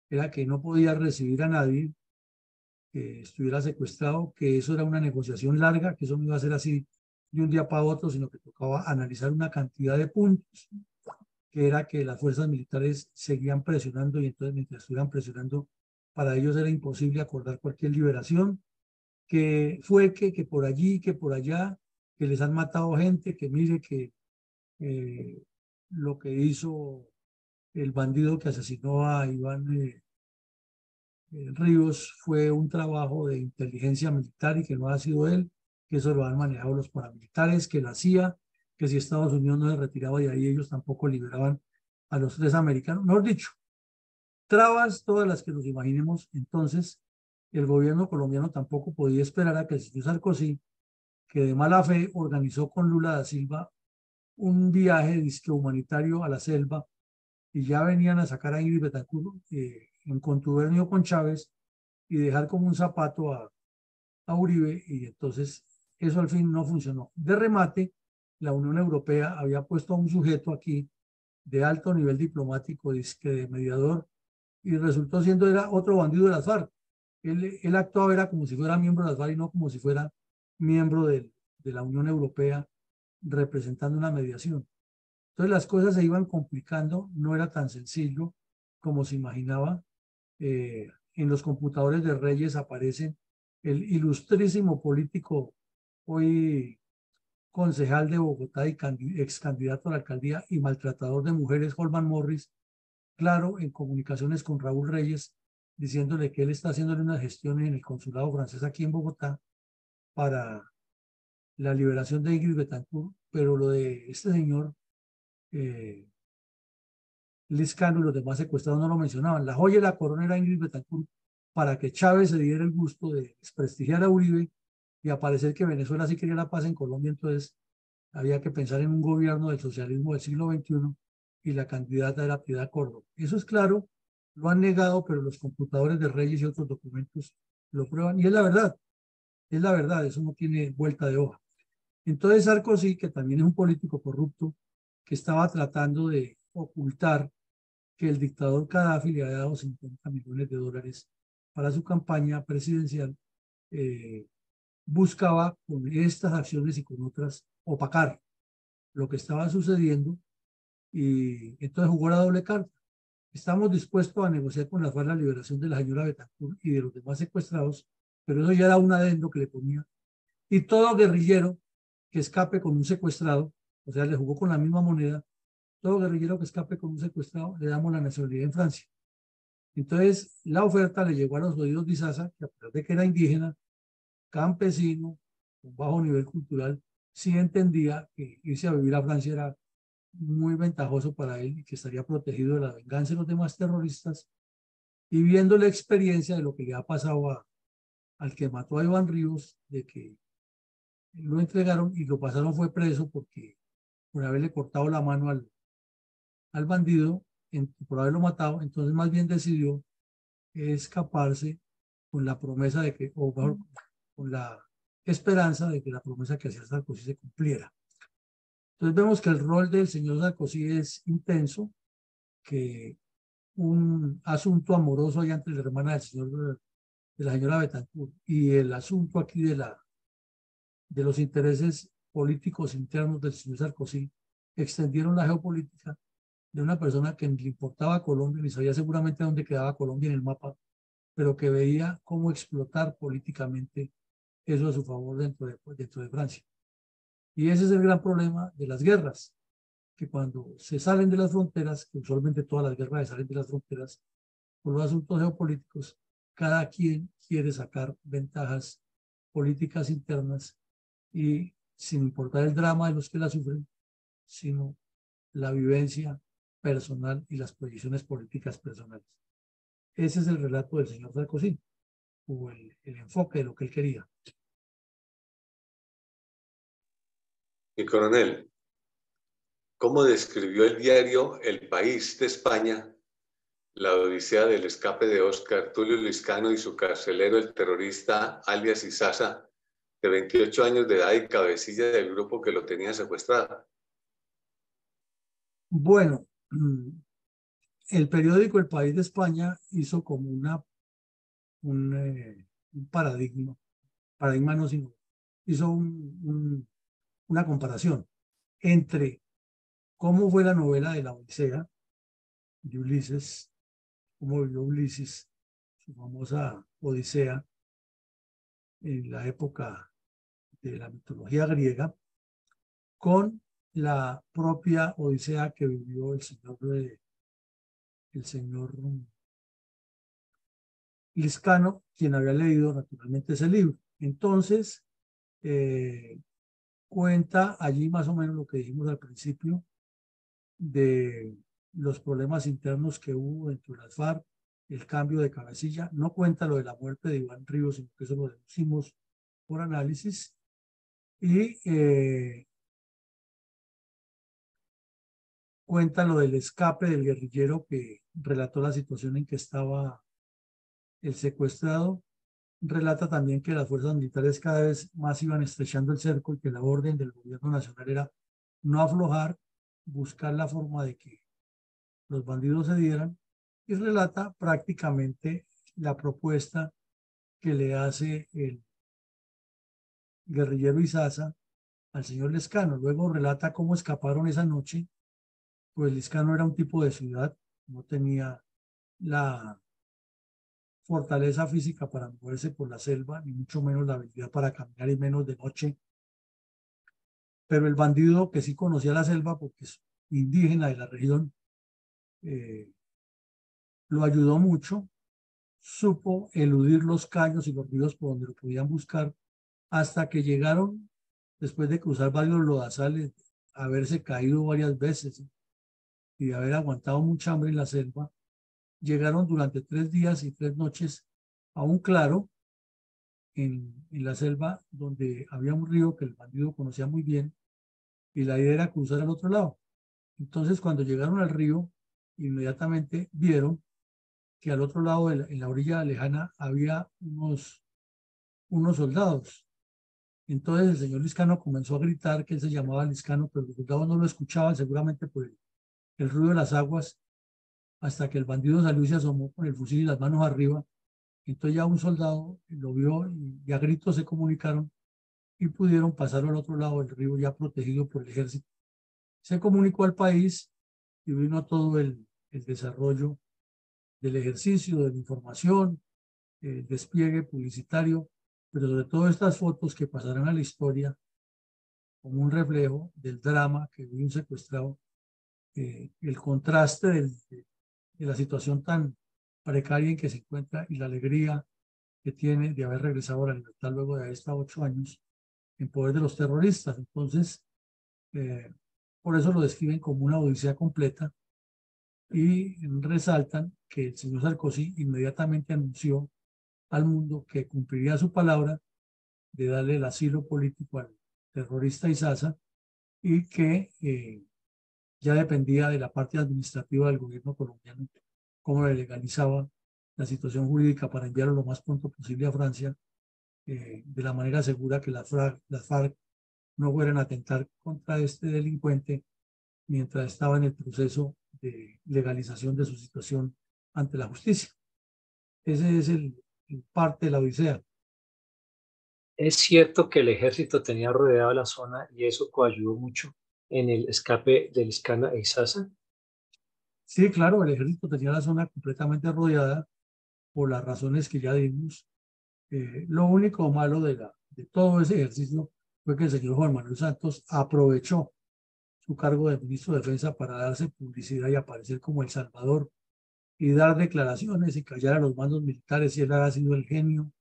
S1: Era que no podía recibir a nadie que estuviera secuestrado, que eso era una negociación larga, que eso no iba a ser así de un día para otro, sino que tocaba analizar una cantidad de puntos, que era que las fuerzas militares seguían presionando, y entonces mientras estuvieran presionando, para ellos era imposible acordar cualquier liberación, que fue que por allí, que por allá, que les han matado gente, que mire que lo que hizo el bandido que asesinó a Iván Ríos fue un trabajo de inteligencia militar y que no ha sido él, que eso lo han manejado los paramilitares, que la CIA, que si Estados Unidos no se retiraba de ahí, ellos tampoco liberaban a los tres americanos. Mejor dicho, trabas todas las que nos imaginemos. Entonces, el gobierno colombiano tampoco podía esperar a que el señor Sarkozy, que de mala fe organizó con Lula da Silva un viaje disque humanitario a la selva, y ya venían a sacar a Ingrid Betancourt en contubernio con Chávez, y dejar como un zapato a Uribe, y entonces eso al fin no funcionó. De remate, la Unión Europea había puesto a un sujeto aquí de alto nivel diplomático, disque de mediador, y resultó siendo era otro bandido de las FARC. Él actuaba era como si fuera miembro de las FARC y no como si fuera miembro de la Unión Europea representando una mediación. Entonces las cosas se iban complicando, no era tan sencillo como se imaginaba. En los computadores de Reyes aparecen el ilustrísimo político, hoy concejal de Bogotá y ex candidato a la alcaldía y maltratador de mujeres, Holman Morris, claro, en comunicaciones con Raúl Reyes, diciéndole que él está haciéndole unas gestiones en el consulado francés aquí en Bogotá para la liberación de Ingrid Betancourt, pero lo de este señor Liscano y los demás secuestrados no lo mencionaban. La joya de la corona era Ingrid Betancourt para que Chávez se diera el gusto de desprestigiar a Uribe y aparecer que Venezuela sí quería la paz en Colombia, entonces había que pensar en un gobierno del socialismo del siglo XXI y la candidata era Piedad Córdoba. Eso es claro, lo han negado, pero los computadores de Reyes y otros documentos lo prueban y es la verdad, eso no tiene vuelta de hoja. Entonces Sarkozy, que también es un político corrupto, que estaba tratando de ocultar que el dictador Gaddafi le había dado 50 millones de dólares para su campaña presidencial, buscaba con estas acciones y con otras opacar lo que estaba sucediendo y entonces jugó la doble carta. Estamos dispuestos a negociar con las FARC la liberación de la señora Betancourt y de los demás secuestrados, pero eso ya era un adendo que le ponía. Y todo guerrillero que escape con un secuestrado, o sea, le jugó con la misma moneda, todo guerrillero que escape con un secuestrado, le damos la nacionalidad en Francia. Entonces, la oferta le llegó a los oídos de Izaza, que a pesar de que era indígena, campesino, con bajo nivel cultural, sí entendía que irse a vivir a Francia era muy ventajoso para él y que estaría protegido de la venganza de los demás terroristas. Y viendo la experiencia de lo que le ha pasado al que mató a Iván Ríos, de que lo entregaron y lo pasaron fue preso porque por haberle cortado la mano al bandido, por haberlo matado, entonces más bien decidió escaparse con la promesa de que, o mejor, con la esperanza de que la promesa que hacía Sarkozy se cumpliera. Entonces vemos que el rol del señor Sarkozy es intenso, que un asunto amoroso allá entre la hermana del señor, de la señora Betancourt y el asunto aquí de los intereses políticos internos del señor Sarkozy extendieron la geopolítica de una persona que ni le importaba Colombia, ni sabía seguramente dónde quedaba Colombia en el mapa, pero que veía cómo explotar políticamente eso a su favor dentro de Francia. Y ese es el gran problema de las guerras, que cuando se salen de las fronteras, que usualmente todas las guerras salen de las fronteras, por los asuntos geopolíticos, cada quien quiere sacar ventajas políticas internas y sin importar el drama de los que la sufren, sino la vivencia personal y las proyecciones políticas personales. Ese es el relato del señor Sarkozy, o el enfoque de lo que él quería.
S3: Y coronel, ¿cómo describió el diario El País de España la odisea del escape de Óscar Tulio Liscano y su carcelero, el terrorista alias Izaza, de 28 años de edad y cabecilla del grupo que lo tenía secuestrado?
S1: Bueno, el periódico El País de España hizo como un paradigma no, sino hizo una comparación entre cómo fue la novela de la Odisea de Ulises, cómo vivió Ulises, su famosa Odisea en la época de la mitología griega, con la propia Odisea que vivió el señor Liscano, quien había leído naturalmente ese libro. Entonces, cuenta allí más o menos lo que dijimos al principio de los problemas internos que hubo dentro de las FARC, el cambio de cabecilla. No cuenta lo de la muerte de Iván Ríos, sino que eso lo deducimos por análisis. Y cuenta lo del escape del guerrillero que relató la situación en que estaba el secuestrado. Relata también que las fuerzas militares cada vez más iban estrechando el cerco y que la orden del gobierno nacional era no aflojar, buscar la forma de que los bandidos se dieran, y relata prácticamente la propuesta que le hace el guerrillero Izaza al señor Lescano. Luego relata cómo escaparon esa noche, pues Lescano era un tipo de ciudad, no tenía la fortaleza física para moverse por la selva, ni mucho menos la habilidad para caminar y menos de noche. pero el bandido que sí conocía la selva, porque es indígena de la región, lo ayudó mucho, supo eludir los caños y los ríos por donde lo podían buscar, hasta que llegaron, después de cruzar varios lodazales, haberse caído varias veces y de haber aguantado mucha hambre en la selva, llegaron durante 3 días y 3 noches a un claro en la selva donde había un río que el bandido conocía muy bien y la idea era cruzar al otro lado. Entonces, cuando llegaron al río, inmediatamente vieron que al otro lado, en la orilla lejana, había unos soldados. Entonces el señor Liscano comenzó a gritar que él se llamaba Liscano, pero los soldados no lo escuchaban, seguramente por el ruido de las aguas, hasta que el bandido salió y se asomó con el fusil y las manos arriba. Entonces ya un soldado lo vio y a gritos se comunicaron y pudieron pasar al otro lado del río ya protegido por el ejército. Se comunicó al país y vino todo el desarrollo del ejercicio, de la información, el despliegue publicitario, pero sobre todo estas fotos que pasarán a la historia como un reflejo del drama que vive un secuestrado, el contraste de la situación tan precaria en que se encuentra y la alegría que tiene de haber regresado a la libertad luego de haber estado 8 años en poder de los terroristas. Entonces, por eso lo describen como una odisea completa y resaltan que el señor Sarkozy inmediatamente anunció al mundo que cumpliría su palabra de darle el asilo político al terrorista Isaza y que ya dependía de la parte administrativa del gobierno colombiano cómo le legalizaba la situación jurídica para enviarlo lo más pronto posible a Francia, de la manera segura que las FARC no fueran a atentar contra este delincuente mientras estaba en el proceso de legalización de su situación ante la justicia. Ese es el parte de la odisea.
S2: Es cierto que el ejército tenía rodeado la zona y eso coayudó mucho en el escape del Liscano e Isaza.
S1: Sí, claro, el ejército tenía la zona completamente rodeada por las razones que ya dimos. Lo único malo de todo ese ejercicio fue que el señor Juan Manuel Santos aprovechó su cargo de ministro de Defensa para darse publicidad y aparecer como el Salvador y dar declaraciones y callar a los mandos militares. Y él había sido el genio,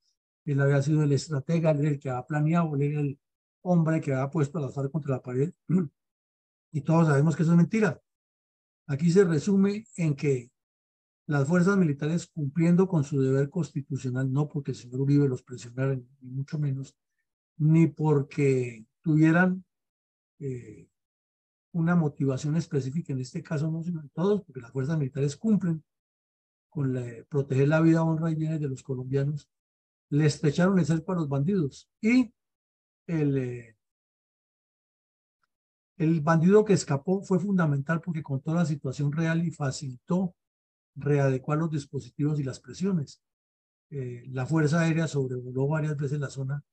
S1: él había sido el estratega, él era el que había planeado, él era el hombre que había puesto a la FARC contra la pared. Y todos sabemos que eso es mentira. Aquí se resume en que las fuerzas militares, cumpliendo con su deber constitucional, no porque el señor Uribe los presionara, ni mucho menos, ni porque tuvieran una motivación específica, en este caso no, sino en todos, porque las fuerzas militares cumplen con proteger la vida, honra y bienes de los colombianos, le estrecharon el cerco a los bandidos. Y el bandido que escapó fue fundamental porque contó la situación real y facilitó readecuar los dispositivos y las presiones. La Fuerza Aérea sobrevoló varias veces la zona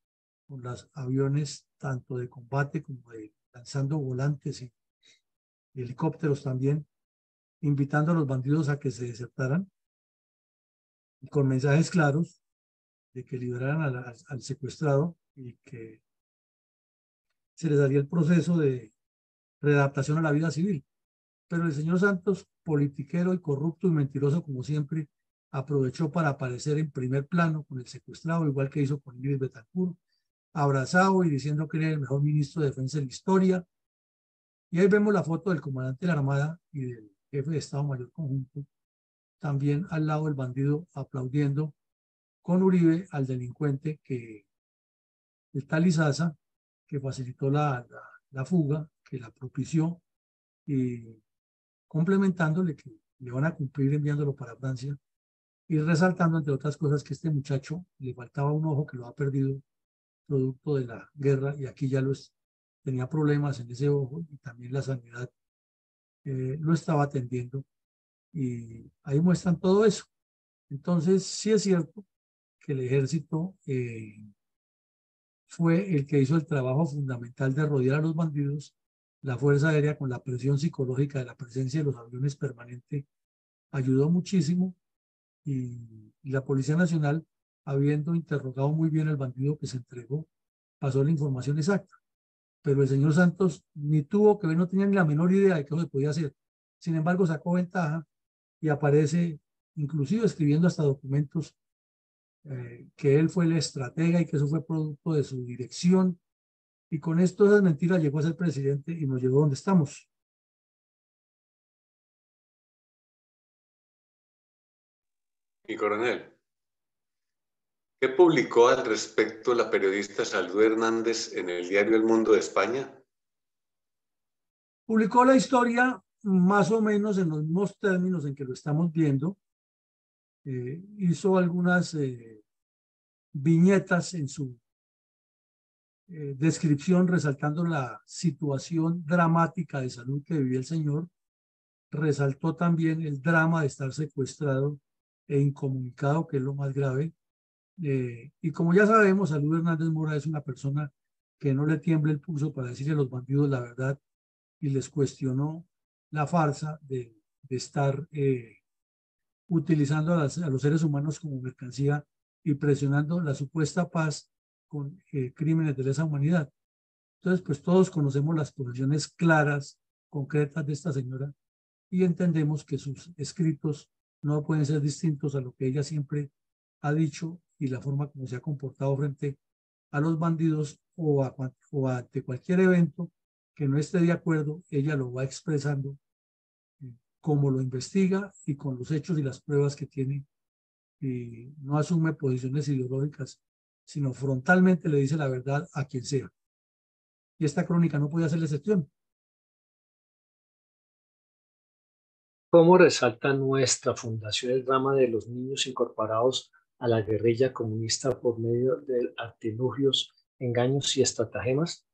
S1: con los aviones tanto de combate como de lanzando volantes y helicópteros también, invitando a los bandidos a que se desertaran y con mensajes claros de que liberaran al secuestrado y que se les daría el proceso de readaptación a la vida civil. Pero el señor Santos, politiquero y corrupto y mentiroso como siempre, aprovechó para aparecer en primer plano con el secuestrado, igual que hizo con Ingrid Betancourt, abrazado y diciendo que era el mejor ministro de Defensa de la historia. Y ahí vemos la foto del comandante de la Armada y del jefe de Estado Mayor Conjunto, también al lado del bandido aplaudiendo con Uribe al delincuente que el tal Isaza, que facilitó la fuga, que la propició y complementándole que le van a cumplir enviándolo para Francia y resaltando, entre otras cosas, que este muchacho le faltaba un ojo que lo ha perdido producto de la guerra y aquí ya tenía problemas en ese ojo y también la sanidad lo estaba atendiendo y ahí muestran todo eso. Entonces sí es cierto que el ejército fue el que hizo el trabajo fundamental de rodear a los bandidos. La Fuerza Aérea, con la presión psicológica de la presencia de los aviones permanente, ayudó muchísimo y la Policía Nacional, habiendo interrogado muy bien al bandido que se entregó, pasó la información exacta. pero el señor Santos ni tuvo que ver, no tenía ni la menor idea de que eso se podía hacer. Sin embargo, sacó ventaja y aparece inclusive escribiendo hasta documentos que él fue el estratega y que eso fue producto de su dirección. Y con esto, esas mentiras, llegó a ser presidente y nos llevó donde estamos.
S3: Mi coronel, ¿qué publicó al respecto la periodista Salud Hernández en el diario El Mundo de España?
S1: Publicó la historia más o menos en los mismos términos en que lo estamos viendo. Hizo algunas viñetas en su descripción resaltando la situación dramática de salud que vivía el señor. Resaltó también el drama de estar secuestrado e incomunicado, que es lo más grave. Y como ya sabemos, Salud Hernández Mora es una persona que no le tiembla el pulso para decirle a los bandidos la verdad, y les cuestionó la farsa de estar utilizando a los seres humanos como mercancía y presionando la supuesta paz con crímenes de lesa humanidad. Entonces, pues todos conocemos las posiciones claras, concretas de esta señora y entendemos que sus escritos no pueden ser distintos a lo que ella siempre ha dicho y la forma como se ha comportado frente a los bandidos o ante cualquier evento que no esté de acuerdo, ella lo va expresando como lo investiga y con los hechos y las pruebas que tiene, y no asume posiciones ideológicas, sino frontalmente le dice la verdad a quien sea. Y esta crónica no puede hacer la excepción.
S2: ¿Cómo resalta nuestra fundación el drama de los niños incorporados a la guerrilla comunista por medio de artilugios, engaños y estratagemas?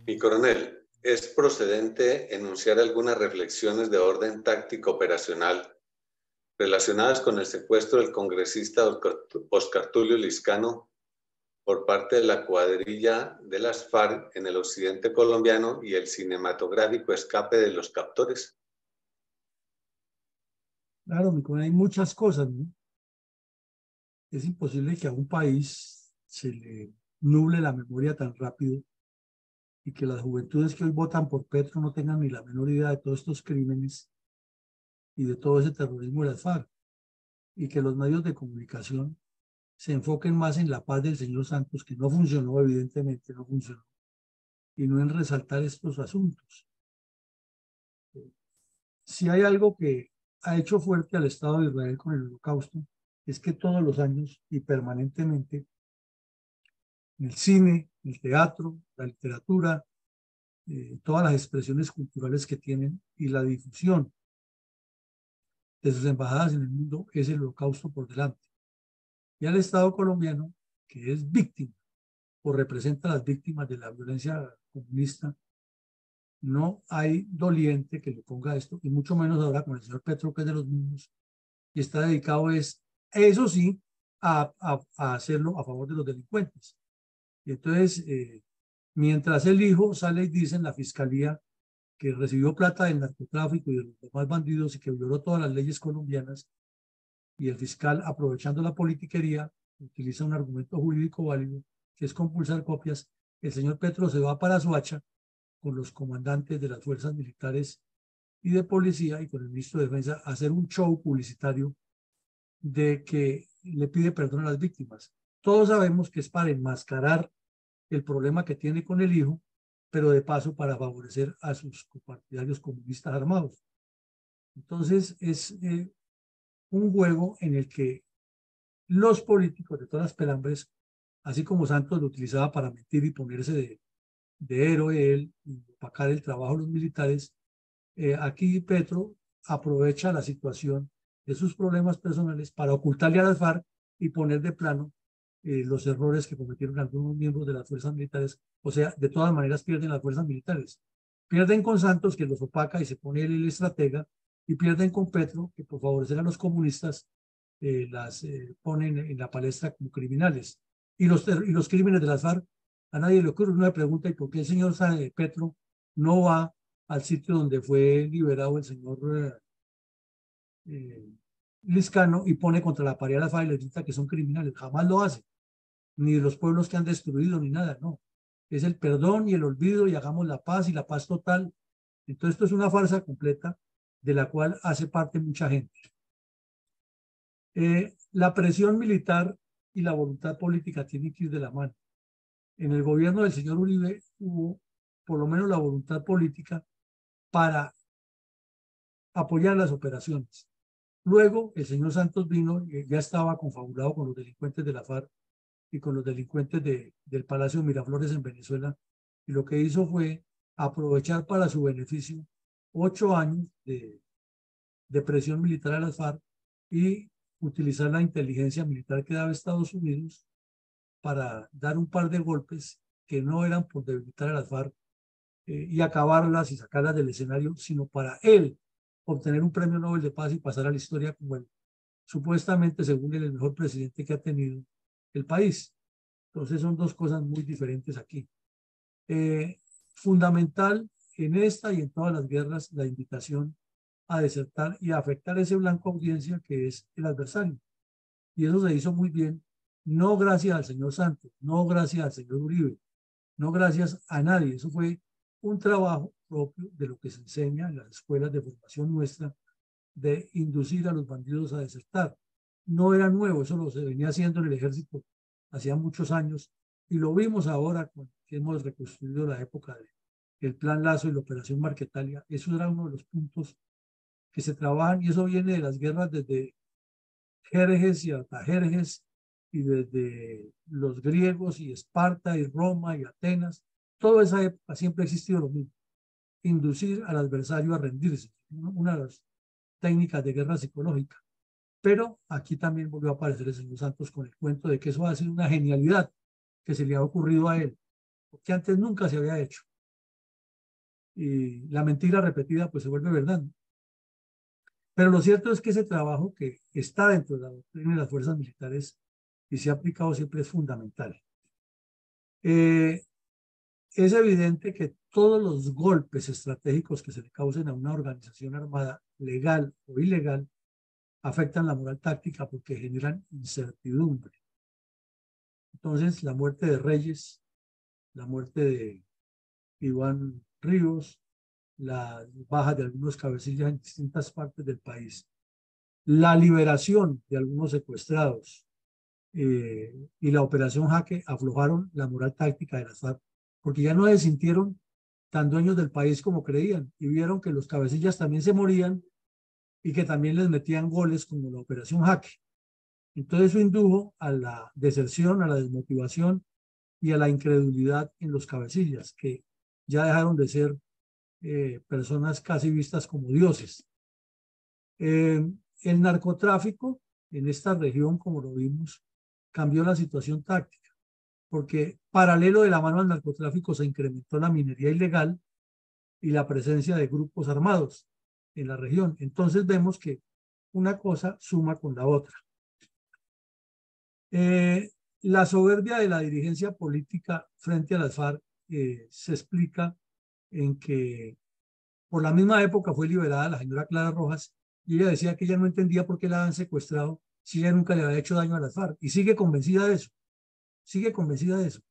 S3: Mi coronel, ¿es procedente enunciar algunas reflexiones de orden táctico operacional relacionadas con el secuestro del congresista Oscar Tulio Liscano por parte de la cuadrilla de las FARC en el occidente colombiano y el cinematográfico escape de los captores?
S1: Claro, mi coronel, hay muchas cosas, ¿no? Es imposible que a un país se le nuble la memoria tan rápido y que las juventudes que hoy votan por Petro no tengan ni la menor idea de todos estos crímenes y de todo ese terrorismo de las FARC, y que los medios de comunicación se enfoquen más en la paz del señor Santos, que no funcionó, evidentemente no funcionó, y no en resaltar estos asuntos. Si hay algo que ha hecho fuerte al Estado de Israel con el Holocausto, es que todos los años y permanentemente en el cine, el teatro, la literatura, todas las expresiones culturales que tienen y la difusión de sus embajadas en el mundo es el Holocausto por delante. Y al Estado colombiano, que es víctima o representa a las víctimas de la violencia comunista, no hay doliente que le ponga esto, y mucho menos ahora con el señor Petro, que es de los mismos, y está dedicado, eso sí, a hacerlo a favor de los delincuentes. Y entonces, mientras el hijo sale y dice en la fiscalía que recibió plata del narcotráfico y de los demás bandidos y que violó todas las leyes colombianas, y el fiscal, aprovechando la politiquería, utiliza un argumento jurídico válido, que es compulsar copias, el señor Petro se va para Soacha con los comandantes de las fuerzas militares y de policía y con el ministro de Defensa a hacer un show publicitario de que le pide perdón a las víctimas. Todos sabemos que es para enmascarar el problema que tiene con el hijo, pero de paso para favorecer a sus copartidarios comunistas armados. Entonces es un juego en el que los políticos de todas las pelambres, así como Santos lo utilizaba para mentir y ponerse de héroe él y opacar el trabajo de los militares, aquí Petro aprovecha la situación de sus problemas personales para ocultarle a las FARC y poner de plano los errores que cometieron algunos miembros de las fuerzas militares. O sea, de todas maneras pierden las fuerzas militares. Pierden con Santos, que los opaca y se pone él el estratega, y pierden con Petro, que por favorecer a los comunistas las ponen en la palestra como criminales. Y los crímenes de las FARC, a nadie le ocurre una pregunta: ¿y por qué el señor Petro no va al sitio donde fue liberado el señor Liscano y pone contra la pared a la FARC y les grita que son criminales? Jamás lo hace, ni de los pueblos que han destruido, ni nada, no. Es el perdón y el olvido y hagamos la paz y la paz total. Entonces esto es una farsa completa de la cual hace parte mucha gente. La presión militar y la voluntad política tienen que ir de la mano. En el gobierno del señor Uribe hubo por lo menos la voluntad política para apoyar las operaciones. Luego el señor Santos vino y ya estaba confabulado con los delincuentes de la FARC y con los delincuentes del Palacio Miraflores en Venezuela, y lo que hizo fue aprovechar para su beneficio 8 años de presión militar a las FARC y utilizar la inteligencia militar que daba Estados Unidos para dar un par de golpes que no eran por debilitar a las FARC y acabarlas y sacarlas del escenario, sino para él obtener un premio Nobel de Paz y pasar a la historia como el supuestamente, según él, el mejor presidente que ha tenido el país. Entonces son dos cosas muy diferentes aquí. Fundamental en esta y en todas las guerras la invitación a desertar y a afectar ese blanco audiencia que es el adversario. Y eso se hizo muy bien, no gracias al señor Santos, no gracias al señor Uribe, no gracias a nadie. Eso fue un trabajo propio de lo que se enseña en las escuelas de formación nuestra, de inducir a los bandidos a desertar. No era nuevo, eso lo se venía haciendo en el ejército hacía muchos años y lo vimos ahora cuando hemos reconstruido la época del Plan Lazo y la Operación Marquetalia. Eso era uno de los puntos que se trabajan y eso viene de las guerras desde Jerjes y Artajerjes y desde los griegos y Esparta y Roma y Atenas. Toda esa época siempre ha existido lo mismo: inducir al adversario a rendirse, una de las técnicas de guerra psicológica. Pero aquí también volvió a aparecer el señor Santos con el cuento de que eso va a ser una genialidad que se le ha ocurrido a él, porque antes nunca se había hecho. Y la mentira repetida pues se vuelve verdad, ¿no? Pero lo cierto es que ese trabajo que está dentro de la doctrina de las fuerzas militares y se ha aplicado siempre es fundamental. Es evidente que todos los golpes estratégicos que se le causen a una organización armada, legal o ilegal, afectan la moral táctica porque generan incertidumbre. Entonces, la muerte de Reyes, la muerte de Iván Ríos, las bajas de algunos cabecillas en distintas partes del país, la liberación de algunos secuestrados y la operación Jaque aflojaron la moral táctica de las FARC, porque ya no se sintieron tan dueños del país como creían y vieron que los cabecillas también se morían y que también les metían goles como la operación Jaque. Entonces eso indujo a la deserción, a la desmotivación y a la incredulidad en los cabecillas, que ya dejaron de ser personas casi vistas como dioses. El narcotráfico en esta región, como lo vimos, cambió la situación táctica, porque paralelo de la mano al narcotráfico se incrementó la minería ilegal y la presencia de grupos armados en la región. Entonces vemos que una cosa suma con la otra. La soberbia de la dirigencia política frente a las FARC se explica en que por la misma época fue liberada la señora Clara Rojas y ella decía que ella no entendía por qué la habían secuestrado si ella nunca le había hecho daño a las FARC, y sigue convencida de eso, sigue convencida de eso.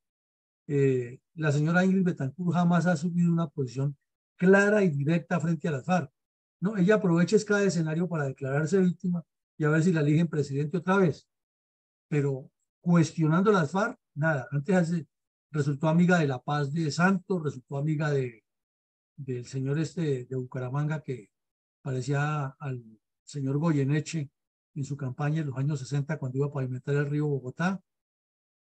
S1: La señora Ingrid Betancourt jamás ha asumido una posición clara y directa frente a las FARC. No, ella aprovecha cada escenario para declararse víctima y a ver si la eligen presidente otra vez. Pero cuestionando las FARC, nada. Antes resultó amiga de la paz de Santos, resultó amiga del señor de Bucaramanga que parecía al señor Goyeneche en su campaña en los años 60 cuando iba a pavimentar el río Bogotá.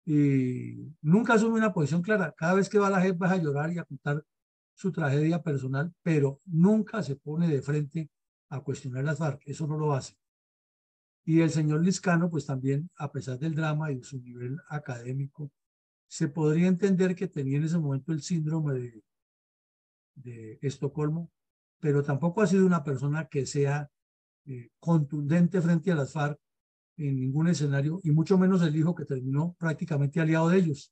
S1: Y nunca asume una posición clara. Cada vez que va a la JEP va a llorar y a contar su tragedia personal, pero nunca se pone de frente a cuestionar las FARC. Eso no lo hace. Y el señor Liscano, pues también, a pesar del drama y de su nivel académico, se podría entender que tenía en ese momento el síndrome de Estocolmo, pero tampoco ha sido una persona que sea contundente frente a las FARC en ningún escenario, y mucho menos el hijo que terminó prácticamente aliado de ellos.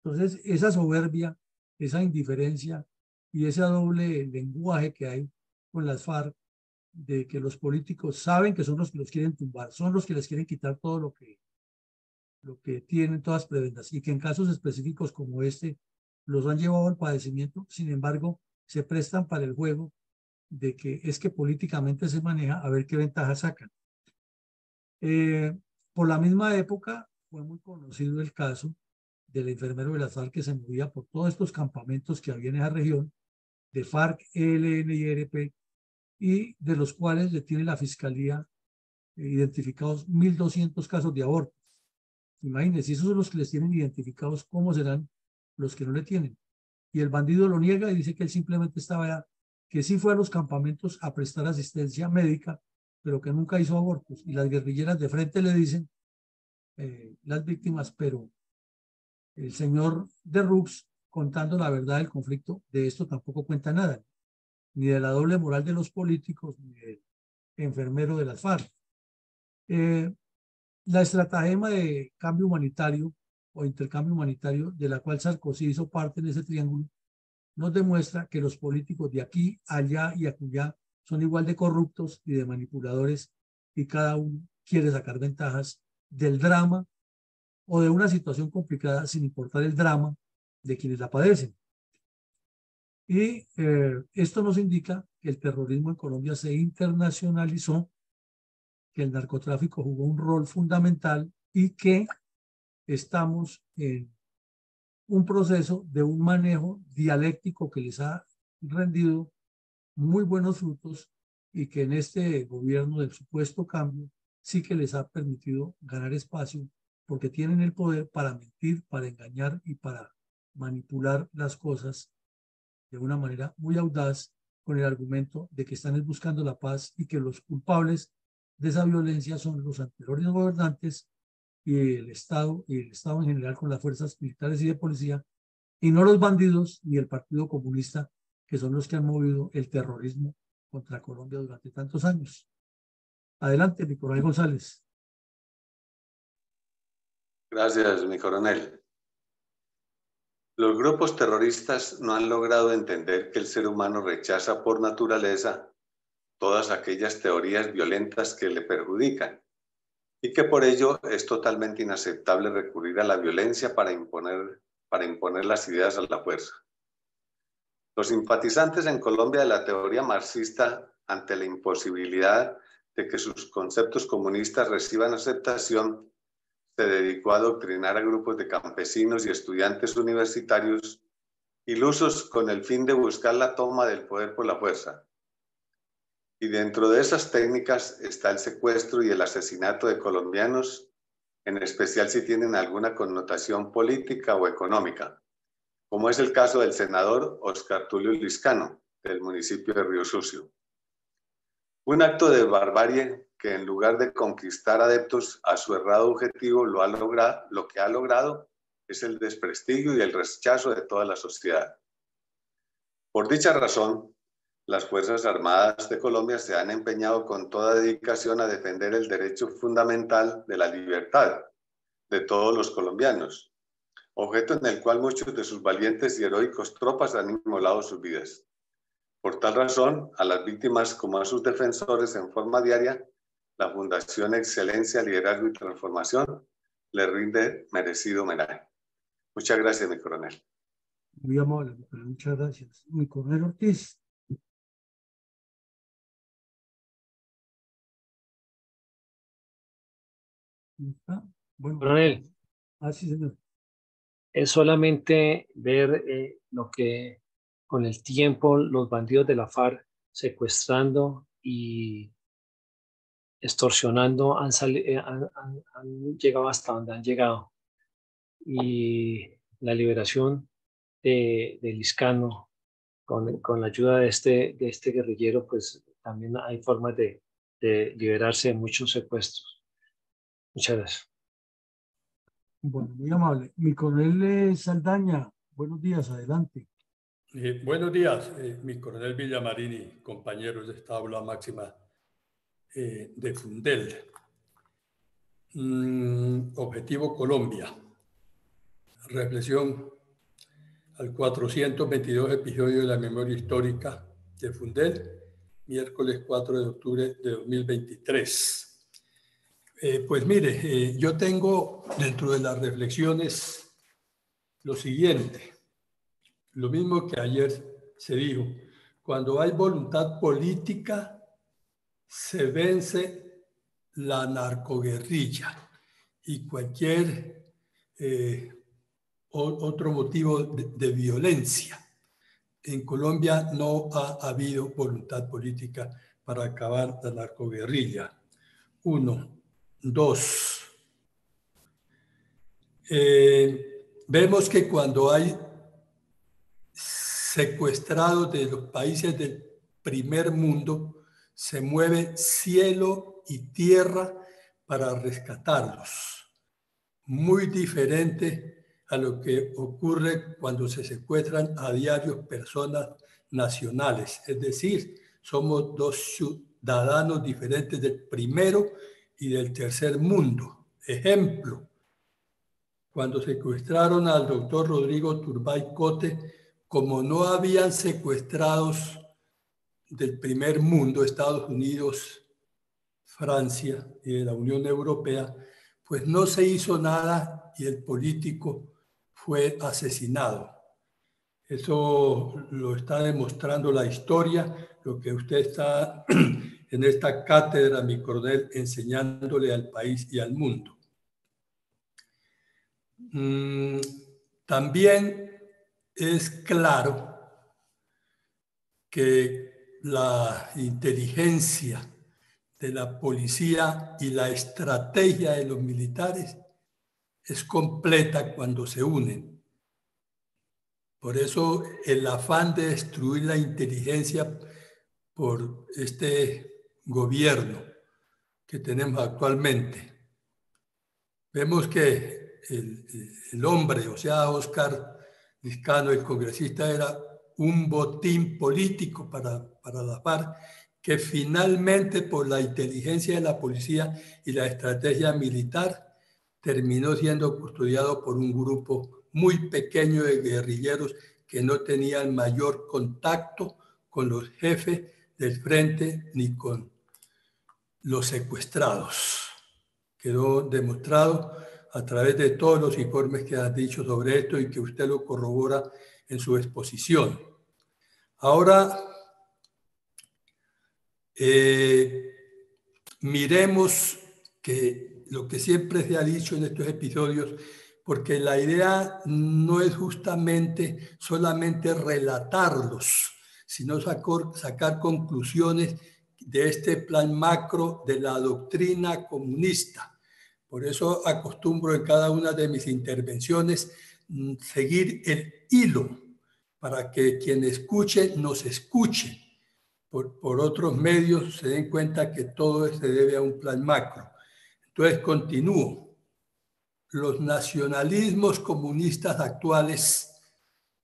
S1: Entonces, esa soberbia, esa indiferencia y ese doble lenguaje que hay con las FARC, de que los políticos saben que son los que los quieren tumbar, son los que les quieren quitar todo lo que tienen, todas prebendas, y que en casos específicos como este los han llevado al padecimiento. Sin embargo, se prestan para el juego de que es que políticamente se maneja a ver qué ventaja sacan. Por la misma época fue muy conocido el caso del enfermero de las FARC que se movía por todos estos campamentos que había en esa región de FARC, ELN y ERP, y de los cuales le tiene la fiscalía identificados 1.200 casos de aborto. Imagínense, si esos son los que les tienen identificados, ¿cómo serán los que no le tienen? Y el bandido lo niega y dice que él simplemente estaba allá, que sí fue a los campamentos a prestar asistencia médica, pero que nunca hizo abortos. Y las guerrilleras de frente le dicen, las víctimas, pero el señor de Rux, contando la verdad del conflicto, de esto tampoco cuenta nada, ni de la doble moral de los políticos, ni del enfermero de las FARC. La estratagema de cambio humanitario o intercambio humanitario, de la cual Sarkozy hizo parte en ese triángulo, nos demuestra que los políticos de aquí, allá y acullá son igual de corruptos y de manipuladores, y cada uno quiere sacar ventajas del drama o de una situación complicada sin importar el drama de quienes la padecen. Y esto nos indica que el terrorismo en Colombia se internacionalizó, que el narcotráfico jugó un rol fundamental y que estamos en un proceso de un manejo dialéctico que les ha rendido muy buenos frutos, y que en este gobierno del supuesto cambio sí que les ha permitido ganar espacio, porque tienen el poder para mentir, para engañar y para manipular las cosas de una manera muy audaz, con el argumento de que están buscando la paz y que los culpables de esa violencia son los anteriores gobernantes y el Estado en general con las fuerzas militares y de policía, y no los bandidos ni el Partido Comunista, que son los que han movido el terrorismo contra Colombia durante tantos años. Adelante, mi coronel González.
S3: Gracias, mi coronel. Los grupos terroristas no han logrado entender que el ser humano rechaza por naturaleza todas aquellas teorías violentas que le perjudican, y que por ello es totalmente inaceptable recurrir a la violencia para imponer las ideas a la fuerza. Los simpatizantes en Colombia de la teoría marxista, ante la imposibilidad de que sus conceptos comunistas reciban aceptación, se dedicó a adoctrinar a grupos de campesinos y estudiantes universitarios ilusos con el fin de buscar la toma del poder por la fuerza. Y dentro de esas técnicas está el secuestro y el asesinato de colombianos, en especial si tienen alguna connotación política o económica, como es el caso del senador Oscar Tulio Liscano, del municipio de Río Sucio. Un acto de barbarie que, en lugar de conquistar adeptos a su errado objetivo, lo que ha logrado es el desprestigio y el rechazo de toda la sociedad. Por dicha razón, las Fuerzas Armadas de Colombia se han empeñado con toda dedicación a defender el derecho fundamental de la libertad de todos los colombianos, objeto en el cual muchos de sus valientes y heroicos tropas han inmolado sus vidas. Por tal razón, a las víctimas como a sus defensores en forma diaria, la Fundación Excelencia, Liderazgo y Transformación le rinde merecido homenaje. Muchas gracias, mi coronel.
S1: Muy amable, muchas gracias. Mi coronel Ortiz. ¿Está? Bueno,
S2: Coronel,
S1: sí, señor.
S2: es solamente ver lo que con el tiempo los bandidos de la FARC secuestrando y extorsionando han llegado hasta donde han llegado. Y la liberación de Liscano con la ayuda de este guerrillero, pues también hay formas de liberarse de muchos secuestros. Muchas gracias.
S1: Bueno, muy amable. Mi coronel Saldaña, buenos días, adelante.
S5: Buenos días, mi coronel Villamarini, compañeros de esta aula máxima de Fundel. Objetivo Colombia. Reflexión al 422 episodio de la memoria histórica de Fundel, miércoles 4 de octubre de 2023. Pues mire, yo tengo dentro de las reflexiones lo siguiente, lo mismo que ayer se dijo, cuando hay voluntad política se vence la narcoguerrilla y cualquier otro motivo de violencia. En Colombia no ha habido voluntad política para acabar la narcoguerrilla. 1. 2. Vemos que cuando hay secuestrados de los países del primer mundo, se mueve cielo y tierra para rescatarlos. Muy diferente a lo que ocurre cuando se secuestran a diario personas nacionales. Es decir, somos dos ciudadanos diferentes del primero y del tercer mundo. Ejemplo, cuando secuestraron al doctor Rodrigo Turbay Cote, como no habían secuestrados del primer mundo, Estados Unidos, Francia y de la Unión Europea, pues no se hizo nada y el político fue asesinado. Eso lo está demostrando la historia, lo que usted está en esta cátedra, mi coronel, enseñándole al país y al mundo. También es claro que la inteligencia de la policía y la estrategia de los militares es completa cuando se unen. Por eso el afán de destruir la inteligencia por este gobierno que tenemos actualmente. Vemos que el hombre, o sea, Óscar Liscano, el congresista, era un botín político para la FARC, que finalmente por la inteligencia de la policía y la estrategia militar terminó siendo custodiado por un grupo muy pequeño de guerrilleros que no tenían mayor contacto con los jefes del frente ni con los secuestrados. Quedó demostrado a través de todos los informes que has dicho sobre esto y que usted lo corrobora en su exposición. Ahora, miremos que lo que siempre se ha dicho en estos episodios, porque la idea no es justamente solamente relatarlos, sino sacar conclusiones de este plan macro de la doctrina comunista. Por eso acostumbro en cada una de mis intervenciones seguir el hilo para que quien escuche nos escuche. Por otros medios se den cuenta que todo se debe a un plan macro. Entonces continúo. Los nacionalismos comunistas actuales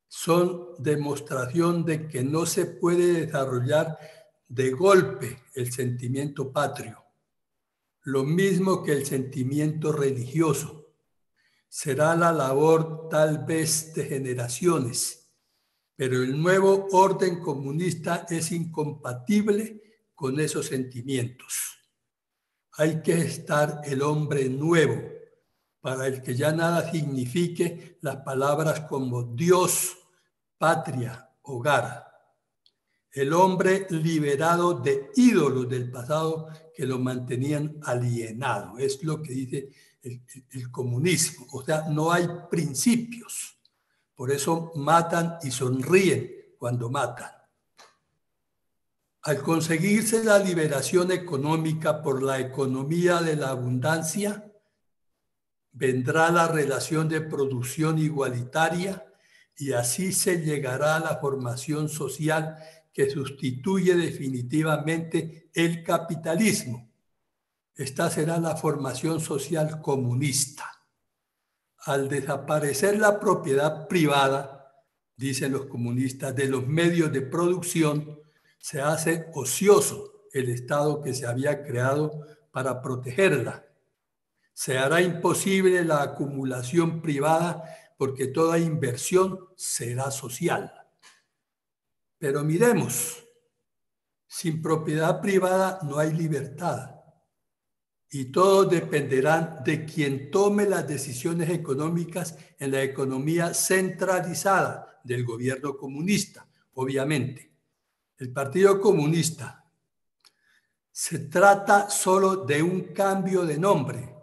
S5: son demostración de que no se puede desarrollar de golpe el sentimiento patrio. Lo mismo que el sentimiento religioso. Será la labor tal vez de generaciones, pero el nuevo orden comunista es incompatible con esos sentimientos. Hay que estar el hombre nuevo, para el que ya nada signifique las palabras como Dios, patria, hogar. El hombre liberado de ídolos del pasado que lo mantenían alienado. Es lo que dice el comunismo. O sea, no hay principios. Por eso matan y sonríen cuando matan. Al conseguirse la liberación económica por la economía de la abundancia, vendrá la relación de producción igualitaria y así se llegará a la formación social que sustituye definitivamente el capitalismo. Esta será la formación social comunista. Al desaparecer la propiedad privada, dicen los comunistas, de los medios de producción, se hace ocioso el Estado que se había creado para protegerla. Se hará imposible la acumulación privada porque toda inversión será social. Pero miremos, sin propiedad privada no hay libertad y todos dependerán de quien tome las decisiones económicas en la economía centralizada del gobierno comunista, obviamente. El Partido Comunista se trata solo de un cambio de nombre,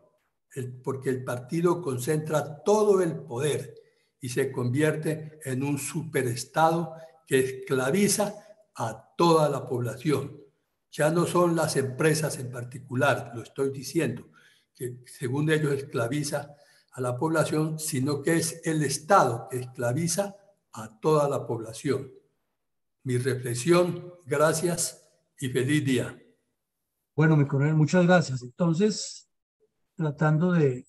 S5: porque el partido concentra todo el poder y se convierte en un superestado que esclaviza a toda la población. Ya no son las empresas en particular, lo estoy diciendo, que según ellos esclaviza a la población, sino que es el Estado que esclaviza a toda la población. Mi reflexión, gracias y feliz día.
S1: Bueno, mi coronel, muchas gracias. Entonces, tratando de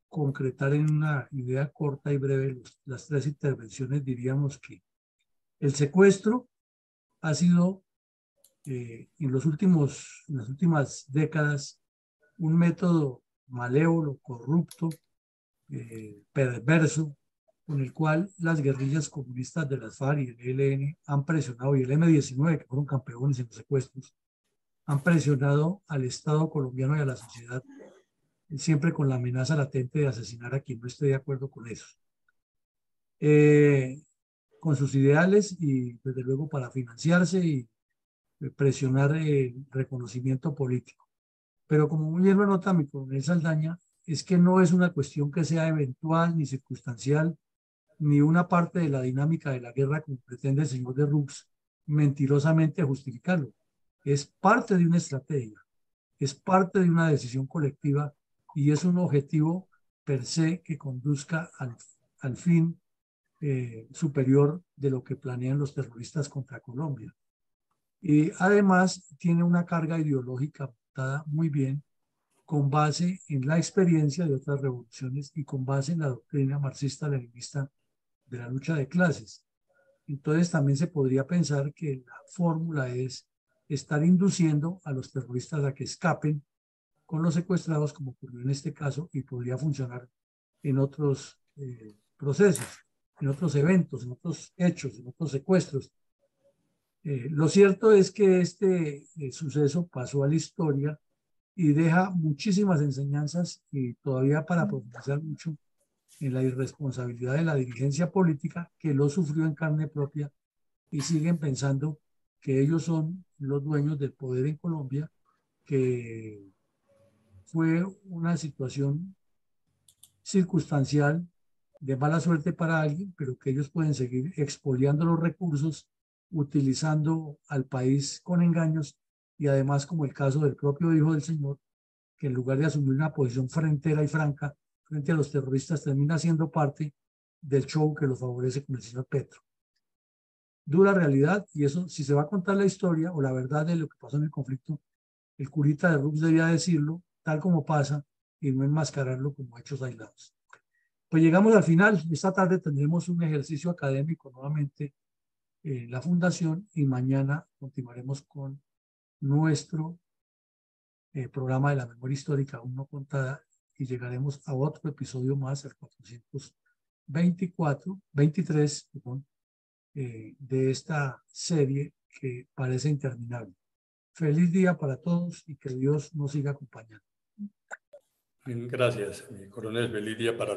S1: concretar en una idea corta y breve las tres intervenciones, diríamos que el secuestro ha sido en las últimas décadas un método malévolo, corrupto, perverso, con el cual las guerrillas comunistas de las FARC y el ELN han presionado, y el M-19, que fueron campeones en los secuestros, han presionado al Estado colombiano y a la sociedad, siempre con la amenaza latente de asesinar a quien no esté de acuerdo con eso. Con sus ideales y desde luego para financiarse y presionar el reconocimiento político. Pero como muy bien lo nota mi coronel Saldaña, es que no es una cuestión que sea eventual ni circunstancial, ni una parte de la dinámica de la guerra como pretende el señor de Rux mentirosamente justificarlo. Es parte de una estrategia, es parte de una decisión colectiva y es un objetivo per se que conduzca al fin superior de lo que planean los terroristas contra Colombia. Y además tiene una carga ideológica montada muy bien con base en la experiencia de otras revoluciones y con base en la doctrina marxista-leninista de la lucha de clases. Entonces también se podría pensar que la fórmula es estar induciendo a los terroristas a que escapen con los secuestrados, como ocurrió en este caso, y podría funcionar en otros procesos, en otros eventos, en otros hechos, en otros secuestros. Lo cierto es que este suceso pasó a la historia y deja muchísimas enseñanzas y todavía para profundizar mucho en la irresponsabilidad de la dirigencia política que lo sufrió en carne propia y siguen pensando que ellos son los dueños del poder en Colombia, que fue una situación circunstancial de mala suerte para alguien, pero que ellos pueden seguir expoliando los recursos, utilizando al país con engaños y además como el caso del propio hijo del señor, que en lugar de asumir una posición frentera y franca frente a los terroristas, termina siendo parte del show que lo favorece con el señor Petro. Dura realidad, y eso, si se va a contar la historia o la verdad de lo que pasó en el conflicto, el curita de Rux debía decirlo tal como pasa y no enmascararlo como hechos aislados. Pues llegamos al final. Esta tarde tendremos un ejercicio académico nuevamente en la Fundación y mañana continuaremos con nuestro programa de la memoria histórica aún no contada y llegaremos a otro episodio más, el 423, perdón, de esta serie que parece interminable. Feliz día para todos y que Dios nos siga acompañando.
S5: Gracias, mi coronel. Feliz día para